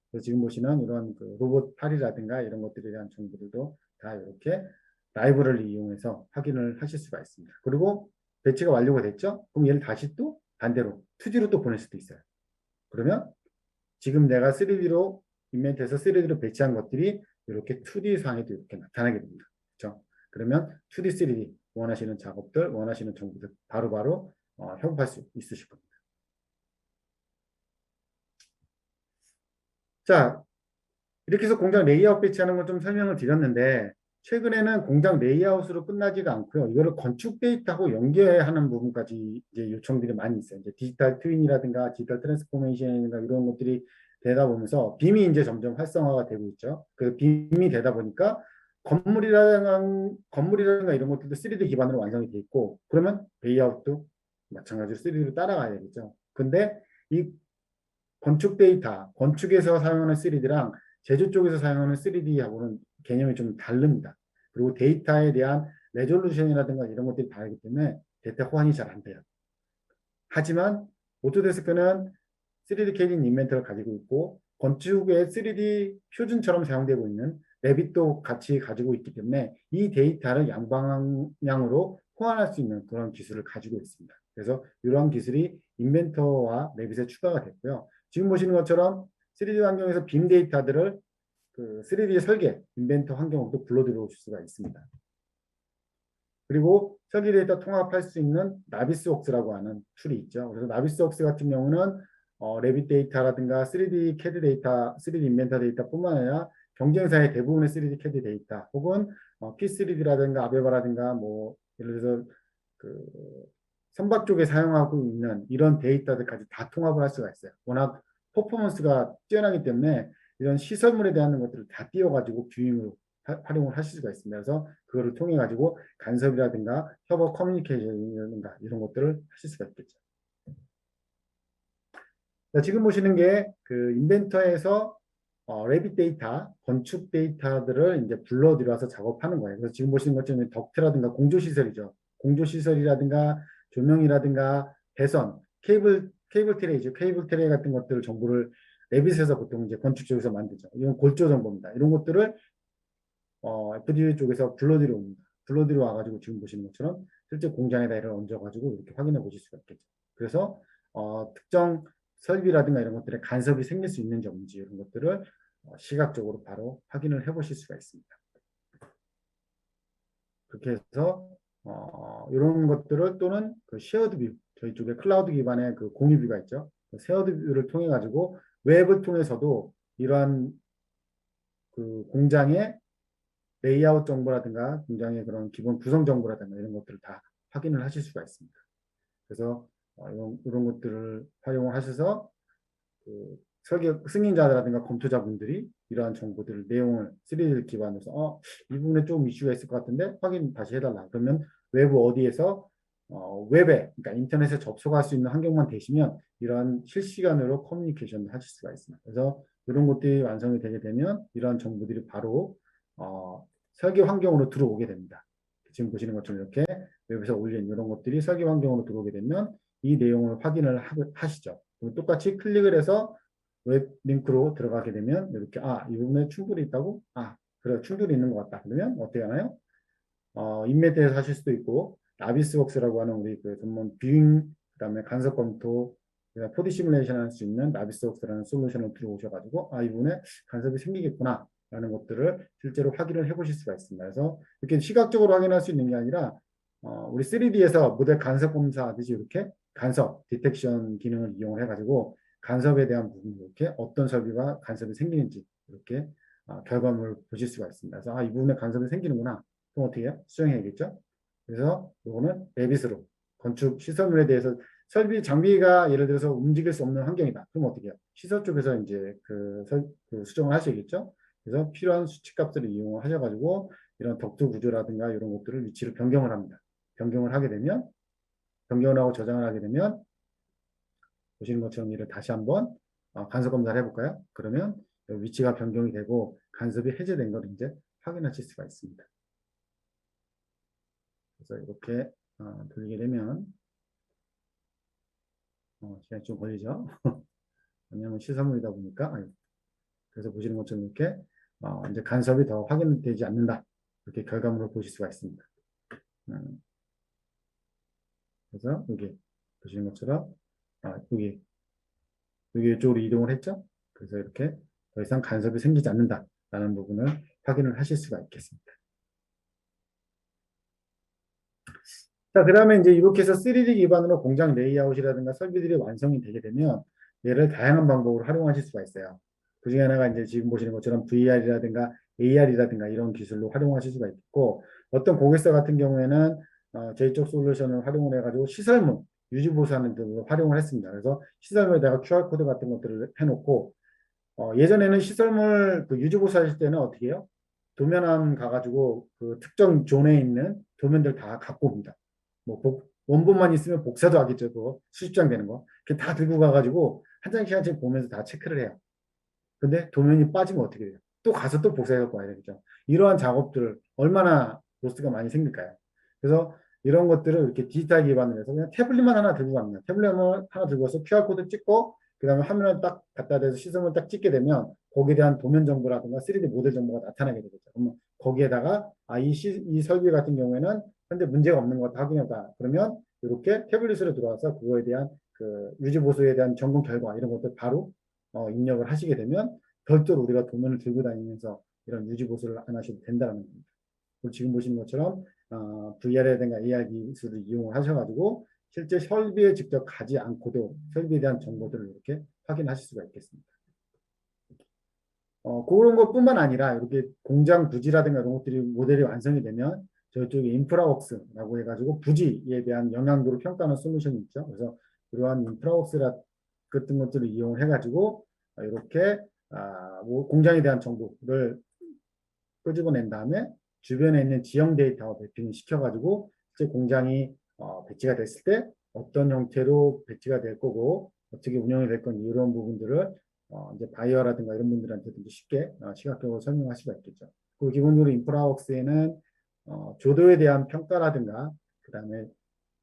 그래서 지금 보시는 이런 그 로봇 팔이라든가 이런 것들에 대한 정보들도 다 이렇게 라이브러리를 이용해서 확인을 하실 수가 있습니다. 그리고 배치가 완료가 됐죠? 그럼 얘를 다시 또 반대로 2D로 또 보낼 수도 있어요. 그러면 지금 내가 3D로 인벤트에서 3D로 배치한 것들이 이렇게 2D 상에도 이렇게 나타나게 됩니다. 그렇죠? 그러면 2D, 3D 원하시는 작업들, 원하시는 정보들 바로바로 협업할 수 있으실 겁니다. 자, 이렇게 해서 공장 레이아웃 배치하는 걸 좀 설명을 드렸는데 최근에는 공장 레이아웃으로 끝나지가 않고요. 이거를 건축 데이터하고 연계하는 부분까지 이제 요청들이 많이 있어요. 이제 디지털 트윈이라든가 디지털 트랜스포메이션이라든가 이런 것들이 되다 보면서 빔이 이제 점점 활성화가 되고 있죠. 그 빔이 되다 보니까 건물이라든가 이런 것들도 3D 기반으로 완성이 돼 있고 그러면 레이아웃도 마찬가지로 3D로 따라가야 되겠죠. 근데 이 건축 데이터, 건축에서 사용하는 3D랑 제조 쪽에서 사용하는 3D하고는 개념이 좀 다릅니다. 그리고 데이터에 대한 레졸루션이라든가 이런 것들이 다르기 때문에 데이터 호환이 잘 안 돼요. 하지만 오토데스크는 3D 캐릭 인벤터를 가지고 있고 건축의 3D 표준처럼 사용되고 있는 레빗도 같이 가지고 있기 때문에 이 데이터를 양방향으로 호환할 수 있는 그런 기술을 가지고 있습니다. 그래서 이러한 기술이 인벤터와 레빗에 추가가 됐고요. 지금 보시는 것처럼 3D 환경에서 빔 데이터들을 그 3D 설계, 인벤터 환경으로 불러들여오실 수가 있습니다. 그리고 설계 데이터 통합할 수 있는 나비스웍스라고 하는 툴이 있죠. 그래서 나비스웍스 같은 경우는 레빗 데이터라든가 3D 캐드 데이터, 3D 인벤터 데이터뿐만 아니라 경쟁사의 대부분의 3D 캐드 데이터 혹은 P3D라든가 아베바라든가 뭐 예를 들어서 그 선박 쪽에 사용하고 있는 이런 데이터들까지 다 통합을 할 수가 있어요. 워낙 퍼포먼스가 뛰어나기 때문에 이런 시설물에 대한 것들을 다 띄워가지고 뷰잉으로 활용을 하실 수가 있습니다. 그래서 그거를 통해 가지고 간섭이라든가 협업 커뮤니케이션이라든가 이런 것들을 하실 수가 있겠죠. 자, 지금 보시는 게 그 인벤터에서 레빗 데이터, 건축 데이터들을 이제 불러들여서 작업하는 거예요. 그래서 지금 보시는 것처럼 덕트라든가 공조시설이죠. 공조시설이라든가 조명이라든가 배선, 케이블 트레이죠. 케이블 트레이 같은 것들을 정보를 레빗에서 보통 이제 건축 쪽에서 만들죠. 이건 골조 정보입니다. 이런 것들을 FDU 쪽에서 불러들여 옵니다. 불러들여 와가지고 지금 보시는 것처럼 실제 공장에다 이를 얹어가지고 이렇게 확인해 보실 수가 있겠죠. 그래서 특정 설비라든가 이런 것들에 간섭이 생길 수 있는지 없는지 이런 것들을 시각적으로 바로 확인을 해 보실 수가 있습니다. 그렇게 해서 이런 것들을 또는 그 쉐어드 뷰, 저희 쪽에 클라우드 기반의 그 공유 뷰가 있죠. 그 쉐어드 뷰를 통해 가지고 웹을 통해서도 이러한 그 공장의 레이아웃 정보라든가 공장의 그런 기본 구성 정보라든가 이런 것들을 다 확인을 하실 수가 있습니다. 그래서 이런 것들을 활용을 하셔서 그 설계 승인자라든가 검토자분들이 이러한 정보들을 내용을 3D 기반으로 이 부분에 좀 이슈가 있을 것 같은데 확인 다시 해달라. 그러면 외부 어디에서 웹에 그러니까 인터넷에 접속할 수 있는 환경만 되시면 이러한 실시간으로 커뮤니케이션을 하실 수가 있습니다. 그래서 이런 것들이 완성이 되게 되면 이러한 정보들이 바로 설계 환경으로 들어오게 됩니다. 지금 보시는 것처럼 이렇게 웹에서 올린 이런 것들이 설계 환경으로 들어오게 되면 이 내용을 확인을 하시죠. 똑같이 클릭을 해서 웹 링크로 들어가게 되면 이렇게 이 부분에 충돌이 있다고? 그래 충돌이 있는 것 같다. 그러면 어떻게 하나요? 인메드에서 하실 수도 있고 나비스웍스라고 하는 우리 그 전문 뷰잉 그다음에 간섭 검토 포디 시뮬레이션 할 수 있는 나비스웍스라는 솔루션을 들어오셔가지고 이 부분에 간섭이 생기겠구나 라는 것들을 실제로 확인을 해보실 수가 있습니다. 그래서 이렇게 시각적으로 확인할 수 있는 게 아니라 우리 3D에서 모델 간섭 검사하듯이 이렇게 간섭, 디텍션 기능을 이용을 해가지고 간섭에 대한 부분 이렇게 어떤 설비가 간섭이 생기는지 이렇게 결과물을 보실 수가 있습니다. 그래서 이 부분에 간섭이 생기는구나. 그럼 어떻게 해요? 수정해야겠죠? 그래서 이거는 레빗으로 건축 시설물에 대해서 설비 장비가 예를 들어서 움직일 수 없는 환경이다. 그럼 어떻게 해요? 시설 쪽에서 이제 그 수정을 하셔야겠죠? 그래서 필요한 수치값들을 이용하셔가지고 이런 덕트 구조라든가 이런 것들을 위치를 변경을 합니다. 변경을 하게 되면 변경을 하고 저장을 하게 되면 보시는 것처럼 이를 다시 한번 간섭 검사를 해볼까요? 그러면 위치가 변경이 되고 간섭이 해제된 걸 이제 확인하실 수가 있습니다. 그래서 이렇게 돌리게 되면 시간이 좀 걸리죠. 왜냐하면 시사물이다 보니까 그래서 보시는 것처럼 이렇게 이제 간섭이 더 확인되지 않는다. 이렇게 결과물을 보실 수가 있습니다. 그래서 여기 보시는 것처럼 여기 이쪽으로 이동을 했죠. 그래서 이렇게 더 이상 간섭이 생기지 않는다라는 부분을 확인을 하실 수가 있겠습니다. 자, 그 다음에 이제 이렇게 해서 3D 기반으로 공장 레이아웃이라든가 설비들이 완성이 되게 되면 얘를 다양한 방법으로 활용하실 수가 있어요. 그 중에 하나가 이제 지금 보시는 것처럼 VR이라든가 AR이라든가 이런 기술로 활용하실 수가 있고, 어떤 고객사 같은 경우에는 저희 쪽 솔루션을 활용을 해가지고 시설물 유지보수하는 등으로 활용을 했습니다. 그래서 시설물에다가 QR코드 같은 것들을 해놓고, 예전에는 시설물 그 유지보수하실 때는 어떻게 해요? 도면함 가가지고 그 특정 존에 있는 도면들 다 갖고 옵니다. 뭐 원본만 있으면 복사도 하겠죠. 그거 수십 장 되는 거. 그게 다 들고 가가지고 한 장씩 한 장씩 보면서 다 체크를 해요. 근데 도면이 빠지면 어떻게 돼요? 또 가서 또 복사해 갖고 와야 되겠죠. 이러한 작업들을 얼마나 로스가 많이 생길까요? 그래서 이런 것들을 이렇게 디지털 기반으로 해서 그냥 태블릿만 하나 들고 갑니다. 태블릿만 하나 들고 와서 QR코드 찍고 그다음에 화면을 딱 갖다 대서 시선을 딱 찍게 되면 거기에 대한 도면 정보라든가 3D 모델 정보가 나타나게 되겠죠. 그러면 거기에다가 이 설비 같은 경우에는 현재 문제가 없는 것 확인해다. 그러면 이렇게 태블릿으로 들어와서 그거에 대한 그 유지 보수에 대한 점검 결과 이런 것들 바로 입력을 하시게 되면 별도로 우리가 도면을 들고 다니면서 이런 유지 보수를 안 하셔도 된다는 겁니다. 지금 보시는 것처럼 VR이라든가 AR 기술을 이용을 하셔가지고 실제 설비에 직접 가지 않고도 설비에 대한 정보들을 이렇게 확인하실 수가 있겠습니다. 그런 것뿐만 아니라 이렇게 공장 부지라든가 이런 것들이 모델이 완성이 되면 저쪽에 인프라웍스라고 해가지고 부지에 대한 영향도를 평가하는 솔루션이 있죠. 그래서 그러한 인프라웍스 같은 것들을 이용을 해가지고 이렇게 뭐 공장에 대한 정보를 끄집어낸 다음에 주변에 있는 지형 데이터와 매핑을 시켜가지고 실제 공장이 배치가 됐을 때 어떤 형태로 배치가 될 거고 어떻게 운영이 될 건지 이런 부분들을 이제 바이어라든가 이런 분들한테도 쉽게 시각적으로 설명할 수가 있겠죠. 그리고 기본적으로 인프라웍스에는 조도에 대한 평가라든가 그다음에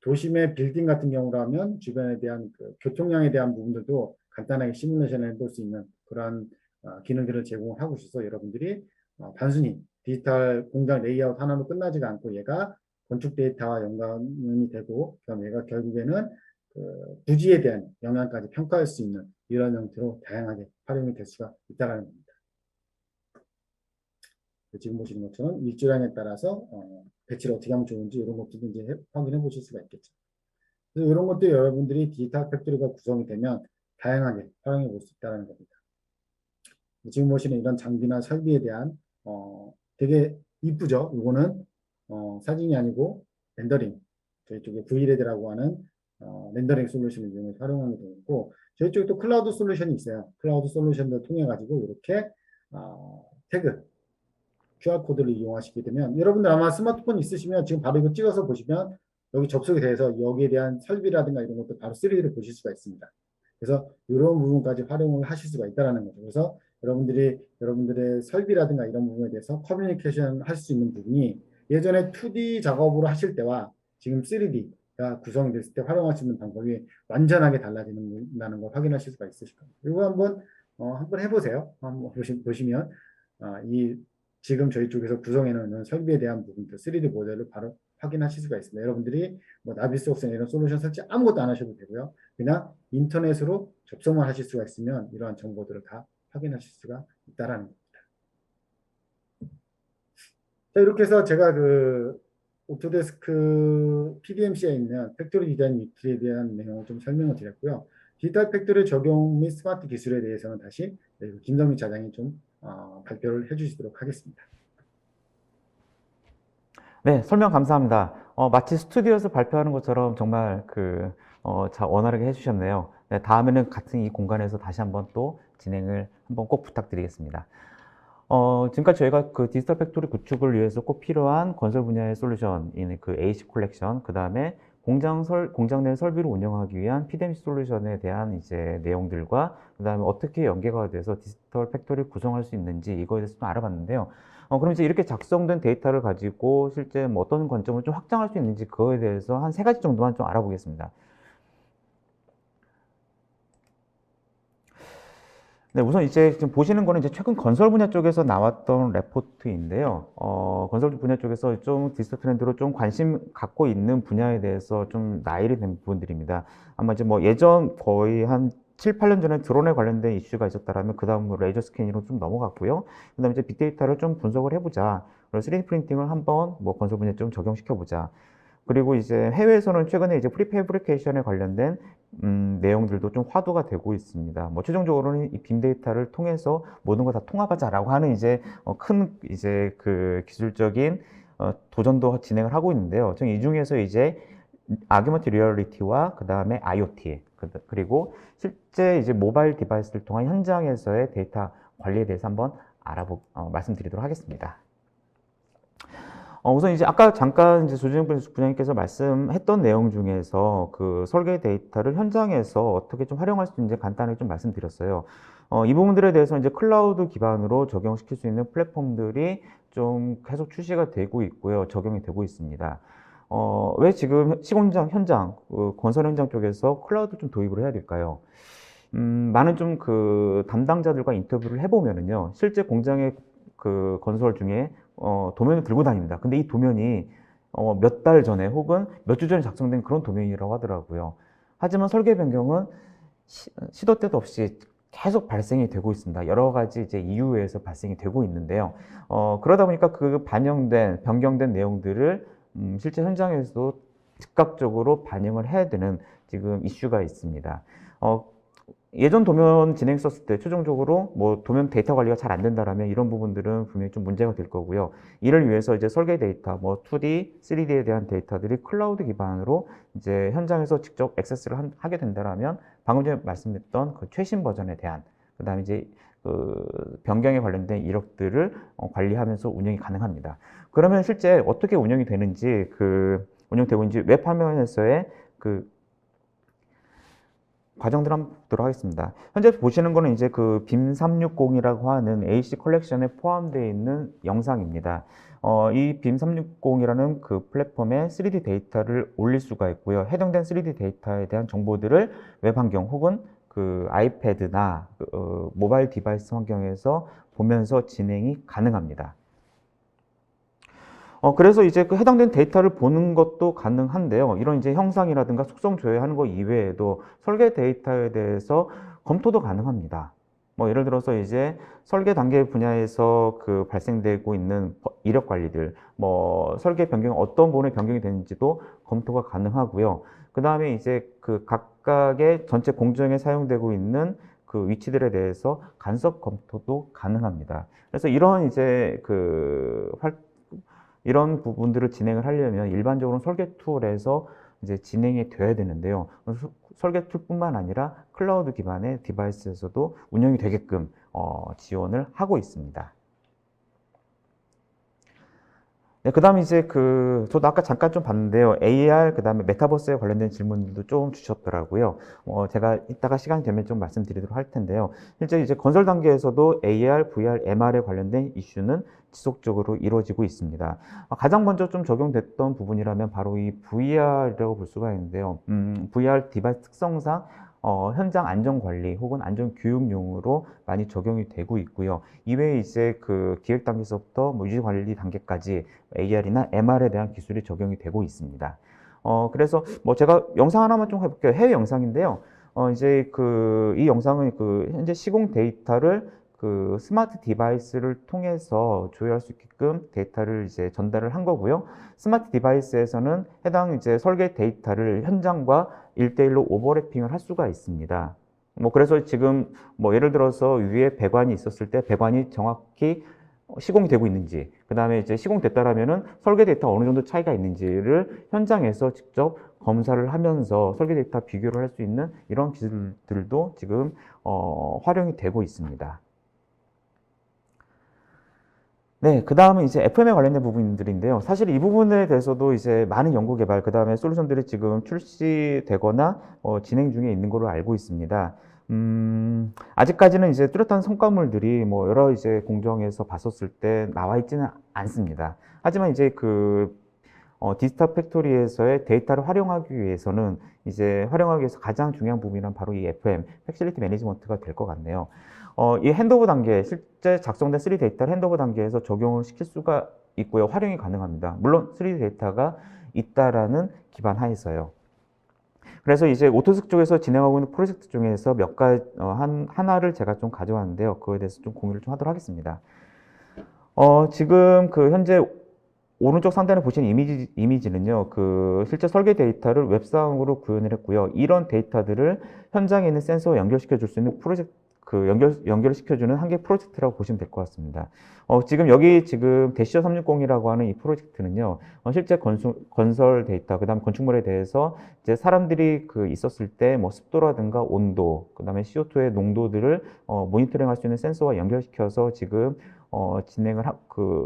도심의 빌딩 같은 경우라면 주변에 대한 그 교통량에 대한 부분들도 간단하게 시뮬레이션을 해볼 수 있는 그러한 기능들을 제공하고 있어서 여러분들이 단순히 디지털 공장 레이아웃 하나로 끝나지가 않고 얘가 건축 데이터와 연관이 되고 그다음 얘가 결국에는 그 부지에 대한 영향까지 평가할 수 있는 이런 형태로 다양하게 활용이 될 수가 있다는 겁니다. 지금 보시는 것처럼 일조량에 따라서 배치를 어떻게 하면 좋은지 이런 것들도 이제 확인해 보실 수가 있겠죠. 그래서 이런 것도 여러분들이 디지털 팩토리가 구성이 되면 다양하게 활용해 볼 수 있다는 겁니다. 지금 보시는 이런 장비나 설비에 대한 되게 이쁘죠. 이거는 사진이 아니고 렌더링 저희 쪽에 V레드라고 하는 렌더링 솔루션을 이용해서 활용하게 되어 있고 저희 쪽에 또 클라우드 솔루션이 있어요. 클라우드 솔루션을 통해 가지고 이렇게 태그 QR코드를 이용하시게 되면 여러분들 아마 스마트폰 있으시면 지금 바로 이거 찍어서 보시면 여기 접속이 돼서 여기에 대한 설비라든가 이런 것도 바로 3D로 보실 수가 있습니다. 그래서 이런 부분까지 활용을 하실 수가 있다는 거죠. 그래서 여러분들의 설비라든가 이런 부분에 대해서 커뮤니케이션 할 수 있는 부분이 예전에 2D 작업으로 하실 때와 지금 3D가 구성이 됐을 때 활용할 수 있는 방법이 완전하게 달라진다는 걸 확인하실 수가 있으실 겁니다. 이거 한번 해보세요. 한번 보시면 이 지금 저희 쪽에서 구성해 놓은 설비에 대한 부분들 3D 모델을 바로 확인하실 수가 있습니다. 여러분들이 뭐 나비스웍스나 이런 솔루션 설치 아무것도 안 하셔도 되고요. 그냥 인터넷으로 접속만 하실 수가 있으면 이러한 정보들을 다 확인하실 수가 있다라는 겁니다. 자, 이렇게 해서 제가 오토데스크 PDMC에 있는 팩토리 디자인 유틸에 대한 내용을 좀 설명을 드렸고요. 디지털 팩토리 적용 및 스마트 기술에 대해서는 다시 김성민 차장이 좀 발표를 해주시도록 하겠습니다. 네, 설명 감사합니다. 마치 스튜디오에서 발표하는 것처럼 정말 원활하게 해주셨네요. 네, 다음에는 같은 이 공간에서 다시 한번 또 진행을 한번 꼭 부탁드리겠습니다. 지금까지 저희가 그 디지털 팩토리 구축을 위해서 꼭 필요한 건설 분야의 솔루션인 그 AC 콜렉션, 그 다음에 공장 내 설비를 운영하기 위한 PDMC 솔루션에 대한 이제 내용들과 그 다음에 어떻게 연계가 돼서 디지털 팩토리를 구성할 수 있는지 이거에 대해서 좀 알아봤는데요. 그럼 이제 이렇게 작성된 데이터를 가지고 실제 뭐 어떤 관점을 좀 확장할 수 있는지 그거에 대해서 한 3가지 정도만 좀 알아보겠습니다. 네, 우선 이제 지금 보시는 거는 이제 최근 건설 분야 쪽에서 나왔던 레포트인데요. 건설 분야 쪽에서 좀 디지털 트렌드로 좀 관심 갖고 있는 분야에 대해서 좀 나열이 된 부분들입니다. 아마 이제 뭐 예전 거의 한 7, 8년 전에 드론에 관련된 이슈가 있었다라면 그 다음 레이저 스캐닝으로 좀 넘어갔고요. 그 다음에 이제 빅데이터를 좀 분석을 해보자. 그리고 3D 프린팅을 한번 뭐 건설 분야에 좀 적용시켜보자. 그리고 이제 해외에서는 최근에 이제 프리패브리케이션에 관련된 내용들도 좀 화두가 되고 있습니다. 뭐 최종적으로는 이 빅데이터를 통해서 모든 걸 다 통합하자라고 하는 이제 큰 이제 그 기술적인 도전도 진행을 하고 있는데요. 저는 이 중에서 이제 아규먼트 리얼리티와 그 다음에 IoT 그리고 실제 이제 모바일 디바이스를 통한 현장에서의 데이터 관리에 대해서 한번 말씀드리도록 하겠습니다. 우선 이제 아까 잠깐 이제 조진영 부장님께서 말씀했던 내용 중에서 그 설계 데이터를 현장에서 어떻게 좀 활용할 수 있는지 간단하게 좀 말씀드렸어요. 이 부분들에 대해서 이제 클라우드 기반으로 적용시킬 수 있는 플랫폼들이 좀 계속 출시가 되고 있고요. 적용이 되고 있습니다. 왜 지금 시공장 현장, 건설 현장 쪽에서 클라우드 좀 도입을 해야 될까요? 많은 좀 그 담당자들과 인터뷰를 해보면은요, 실제 공장의 그 건설 중에 도면을 들고 다닙니다. 근데 이 도면이 몇 달 전에 혹은 몇 주 전에 작성된 그런 도면이라고 하더라고요. 하지만 설계 변경은 시도 때도 없이 계속 발생이 되고 있습니다. 여러 가지 이제 이유에서 발생이 되고 있는데요. 그러다 보니까 그 변경된 내용들을 실제 현장에서도 즉각적으로 반영을 해야 되는 지금 이슈가 있습니다. 예전 도면 진행했었을 때 최종적으로 뭐 도면 데이터 관리가 잘 안 된다라면 이런 부분들은 분명히 좀 문제가 될 거고요. 이를 위해서 이제 설계 데이터, 뭐 2D, 3D에 대한 데이터들이 클라우드 기반으로 이제 현장에서 직접 액세스를 하게 된다라면 방금 전에 말씀드렸던 그 최신 버전에 대한 그다음에 이제 그 변경에 관련된 이력들을 관리하면서 운영이 가능합니다. 그러면 실제 어떻게 운영이 되는지 운영되고 있는지 웹 화면에서의 그 과정들 한번 보도록 하겠습니다. 현재 보시는 거는 이제 그 BIM360이라고 하는 AC 컬렉션에 포함되어 있는 영상입니다. 이 BIM360이라는 그 플랫폼에 3D 데이터를 올릴 수가 있고요. 해당된 3D 데이터에 대한 정보들을 웹 환경 혹은 그 아이패드나 모바일 디바이스 환경에서 보면서 진행이 가능합니다. 그래서 이제 그 해당된 데이터를 보는 것도 가능한데요. 이런 이제 형상이라든가 속성 조회하는 것 이외에도 설계 데이터에 대해서 검토도 가능합니다. 뭐 예를 들어서 이제 설계 단계 분야에서 그 발생되고 있는 이력 관리들, 뭐 설계 변경 어떤 부분에 변경이 되는지도 검토가 가능하고요. 그 다음에 이제 그 각각의 전체 공정에 사용되고 있는 그 위치들에 대해서 간섭 검토도 가능합니다. 그래서 이런 부분들을 진행을 하려면 일반적으로 설계 툴에서 이제 진행이 돼야 되는데요. 설계 툴뿐만 아니라 클라우드 기반의 디바이스에서도 운영이 되게끔 지원을 하고 있습니다. 네, 그 다음에 이제 저도 아까 잠깐 좀 봤는데요. AR, 그 다음에 메타버스에 관련된 질문들도 좀 주셨더라고요. 제가 이따가 시간이 되면 좀 말씀드리도록 할 텐데요. 실제 이제 건설 단계에서도 AR, VR, MR에 관련된 이슈는 지속적으로 이루어지고 있습니다. 가장 먼저 좀 적용됐던 부분이라면 바로 이 VR이라고 볼 수가 있는데요. VR 디바이스 특성상 현장 안전 관리 혹은 안전 교육용으로 많이 적용이 되고 있고요. 이외에 이제 그 기획 단계에서부터 뭐 유지 관리 단계까지 AR이나 MR에 대한 기술이 적용이 되고 있습니다. 그래서 뭐 제가 영상 하나만 좀 해볼게요. 해외 영상인데요. 이제 이 영상은 현재 시공 데이터를 그 스마트 디바이스를 통해서 조회할 수 있게끔 데이터를 이제 전달을 한 거고요. 스마트 디바이스에서는 해당 이제 설계 데이터를 현장과 1대1로 오버래핑을 할 수가 있습니다. 뭐 그래서 지금 뭐 예를 들어서 위에 배관이 있었을 때 배관이 정확히 시공이 되고 있는지, 그 다음에 이제 시공됐다라면은 설계 데이터가 어느 정도 차이가 있는지를 현장에서 직접 검사를 하면서 설계 데이터 비교를 할 수 있는 이런 기술들도 지금 활용이 되고 있습니다. 네, 그 다음은 이제 FM에 관련된 부분들인데요. 사실 이 부분에 대해서도 이제 많은 연구 개발, 그 다음에 솔루션들이 지금 출시되거나 진행 중에 있는 걸로 알고 있습니다. 아직까지는 이제 뚜렷한 성과물들이 뭐 여러 이제 공정에서 봤었을 때 나와 있지는 않습니다. 하지만 이제 그 디지털 팩토리에서의 데이터를 활용하기 위해서는 이제 활용하기 위해서 가장 중요한 부분이란 바로 이 FM, 팩실리티 매니지먼트가 될 것 같네요. 이 핸드오버 단계, 실제 작성된 3D 데이터를 핸드오버 단계에서 적용을 시킬 수가 있고요. 활용이 가능합니다. 물론 3D 데이터가 있다라는 기반 하에서요. 그래서 이제 오토스크 쪽에서 진행하고 있는 프로젝트 중에서 몇 가지, 하나를 제가 좀 가져왔는데요. 그거에 대해서 좀 공유를 좀 하도록 하겠습니다. 지금 그 현재 오른쪽 상단에 보시는 이미지는요, 그 실제 설계 데이터를 웹상으로 구현을 했고요. 이런 데이터들을 현장에 있는 센서와 연결시켜 줄 수 있는 프로젝트, 그 연결을 시켜주는 한 개 프로젝트라고 보시면 될 것 같습니다. 지금 여기 지금 대시어 360이라고 하는 이 프로젝트는요, 실제 건설 데이터, 그 다음 건축물에 대해서 이제 사람들이 그 있었을 때 뭐 습도라든가 온도, 그 다음에 CO2의 농도들을 모니터링 할 수 있는 센서와 연결시켜서 지금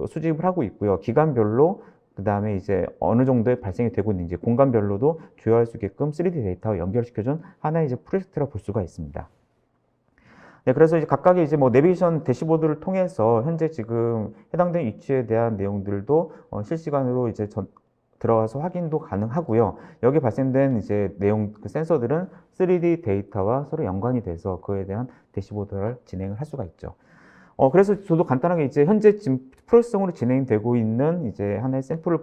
수집을 하고 있고요. 기간별로, 그 다음에 이제 어느 정도의 발생이 되고 있는지 공간별로도 조회할 수 있게끔 3D 데이터와 연결시켜준 하나의 이제 프로젝트라 볼 수가 있습니다. 네, 그래서 이제 각각의 이제 뭐 내비게이션 대시보드를 통해서 현재 지금 해당된 위치에 대한 내용들도 실시간으로 이제 들어가서 확인도 가능하고요. 여기 발생된 이제 내용, 그 센서들은 3D 데이터와 서로 연관이 돼서 그에 대한 대시보드를 진행을 할 수가 있죠. 그래서 저도 간단하게 이제 현재 지금 프로세스성으로 진행되고 있는 이제 하나의 샘플을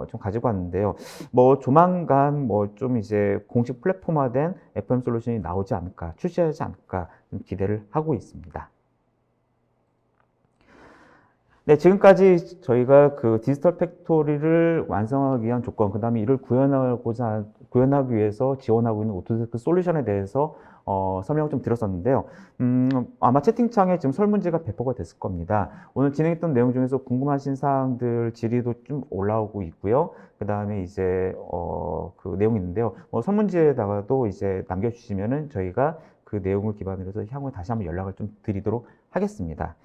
좀 가지고 왔는데요. 뭐 조만간 뭐 좀 이제 공식 플랫폼화된 FM 솔루션이 나오지 않을까, 출시하지 않을까 좀 기대를 하고 있습니다. 네, 지금까지 저희가 그 디지털 팩토리를 완성하기 위한 조건, 그 다음에 이를 구현하기 위해서 지원하고 있는 오토데스크 솔루션에 대해서 설명을 좀 드렸었는데요. 아마 채팅창에 지금 설문지가 배포가 됐을 겁니다. 오늘 진행했던 내용 중에서 궁금하신 사항들 질의도 좀 올라오고 있고요. 그 다음에 이제 그 내용이 있는데요. 설문지에다가도 이제 남겨주시면은 저희가 그 내용을 기반으로 해서 향후에 다시 한번 연락을 좀 드리도록 하겠습니다.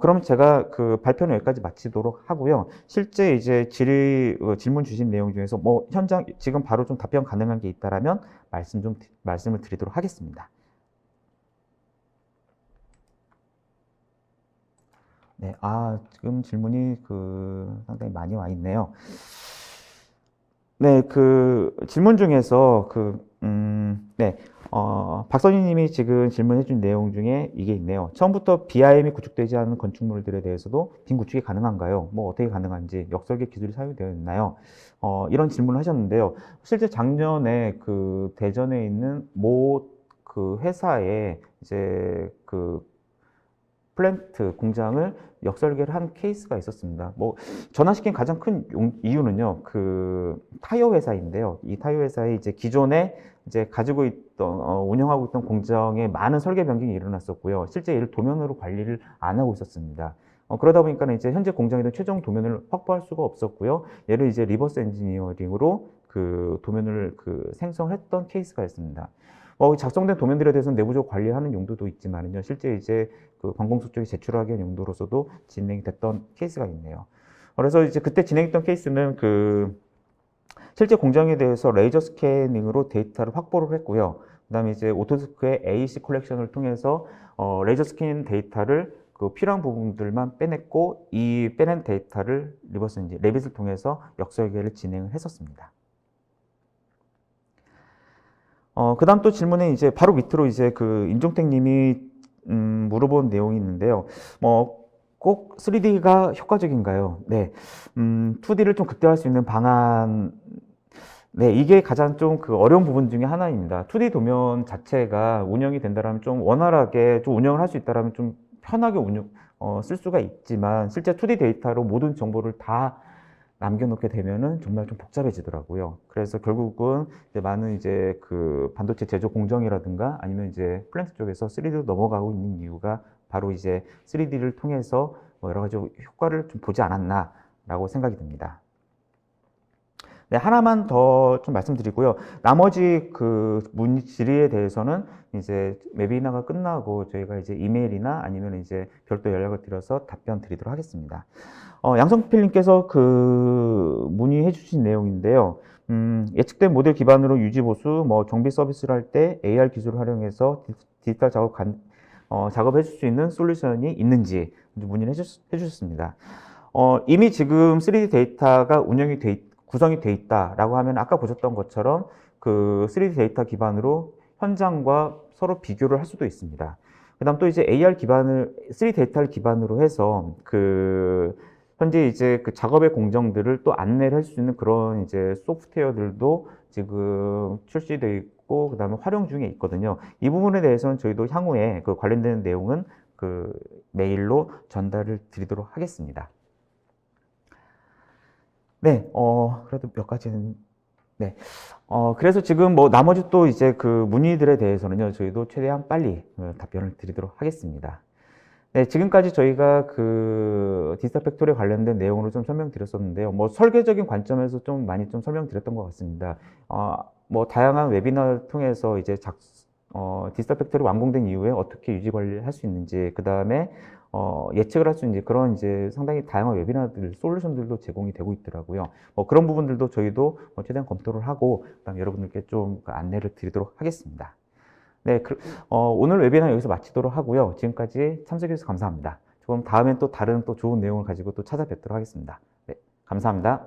그럼 제가 그 발표는 여기까지 마치도록 하고요. 실제 이제 질문 주신 내용 중에서 뭐 현장 지금 바로 좀 답변 가능한 게 있다라면 말씀을 드리도록 하겠습니다. 네, 지금 질문이 상당히 많이 와 있네요. 네, 그 질문 중에서 네, 박선희 님이 지금 질문해 준 내용 중에 이게 있네요. 처음부터 BIM이 구축되지 않은 건축물들에 대해서도 빈 구축이 가능한가요? 뭐 어떻게 가능한지, 역설계 기술이 사용되어 있나요? 이런 질문을 하셨는데요. 실제 작년에 그 대전에 있는 그 회사에 이제 그 플랜트 공장을 역설계를 한 케이스가 있었습니다. 뭐 전환시킨 가장 큰 이유는요, 그 타이어 회사인데요. 이 타이어 회사의 이제 기존에 이제 가지고 있던 운영하고 있던 공장에 많은 설계 변경이 일어났었고요. 실제 이를 도면으로 관리를 안 하고 있었습니다. 그러다 보니까 이제 현재 공장에도 최종 도면을 확보할 수가 없었고요. 얘를 이제 리버스 엔지니어링으로 그 도면을 생성했던 케이스가 있습니다. 작성된 도면들에 대해서는 내부적으로 관리하는 용도도 있지만요. 실제 이제 그 관공서 쪽에 제출하기 위한 용도로서도 진행이 됐던 케이스가 있네요. 그래서 이제 그때 진행했던 케이스는 실제 공장에 대해서 레이저 스캐닝으로 데이터를 확보를 했고요. 그 다음에 이제 오토데스크의 AEC 컬렉션을 통해서 레이저 스캐닝 데이터를 그 필요한 부분들만 빼냈고, 이 빼낸 데이터를 레빗을 통해서 역설계를 진행을 했었습니다. 그 다음 또 질문에 이제 바로 밑으로 이제 그 임종택 님이 물어본 내용이 있는데요. 꼭 3D가 효과적인가요? 네. 2D를 좀 극대화할 수 있는 방안, 네, 이게 가장 좀 그 어려운 부분 중에 하나입니다. 2D 도면 자체가 운영이 된다면 좀 원활하게 좀 운영을 할 수 있다면 좀 편하게 쓸 수가 있지만 실제 2D 데이터로 모든 정보를 다 남겨놓게 되면은 정말 좀 복잡해지더라고요. 그래서 결국은 이제 많은 이제 그 반도체 제조 공정이라든가 아니면 이제 플랜트 쪽에서 3D로 넘어가고 있는 이유가 바로 이제 3D를 통해서 뭐 여러 가지 효과를 좀 보지 않았나라고 생각이 듭니다. 네, 하나만 더 좀 말씀드리고요. 나머지 그 문의 질의에 대해서는 이제 웨비나가 끝나고 저희가 이제 이메일이나 아니면 이제 별도 연락을 드려서 답변 드리도록 하겠습니다. 양성필님께서 그 문의해 주신 내용인데요. 예측된 모델 기반으로 유지 보수, 뭐 정비 서비스를 할 때 AR 기술을 활용해서 디지털 작업해 줄 수 있는 솔루션이 있는지 문의를 해 주셨습니다. 이미 지금 3D 데이터가 구성이 돼 있다라고 하면 아까 보셨던 것처럼 그 3D 데이터 기반으로 현장과 서로 비교를 할 수도 있습니다. 그다음 또 이제 3D 데이터를 기반으로 해서 그 현재 이제 그 작업의 공정들을 또 안내를 할 수 있는 그런 이제 소프트웨어들도 지금 출시되어 있고 그다음에 활용 중에 있거든요. 이 부분에 대해서는 저희도 향후에 그 관련된 내용은 그 메일로 전달을 드리도록 하겠습니다. 네, 그래도 몇 가지는, 네. 그래서 지금 뭐 나머지 또 이제 그 문의들에 대해서는요, 저희도 최대한 빨리 답변을 드리도록 하겠습니다. 네, 지금까지 저희가 그 디지털 팩토리에 관련된 내용으로 좀 설명드렸었는데요. 뭐 설계적인 관점에서 좀 많이 좀 설명드렸던 것 같습니다. 뭐 다양한 웨비나를 통해서 이제 디지털 팩토리 완공된 이후에 어떻게 유지 관리를 할 수 있는지, 그 다음에 예측을 할 수 있는지 그런 이제 상당히 다양한 웨비나들, 솔루션들도 제공이 되고 있더라고요. 뭐 그런 부분들도 저희도 최대한 검토를 하고, 그다음 여러분들께 좀 안내를 드리도록 하겠습니다. 네, 오늘 웨비나 여기서 마치도록 하고요. 지금까지 참석해 주셔서 감사합니다. 그럼 다음엔 또 다른 또 좋은 내용을 가지고 또 찾아뵙도록 하겠습니다. 네, 감사합니다.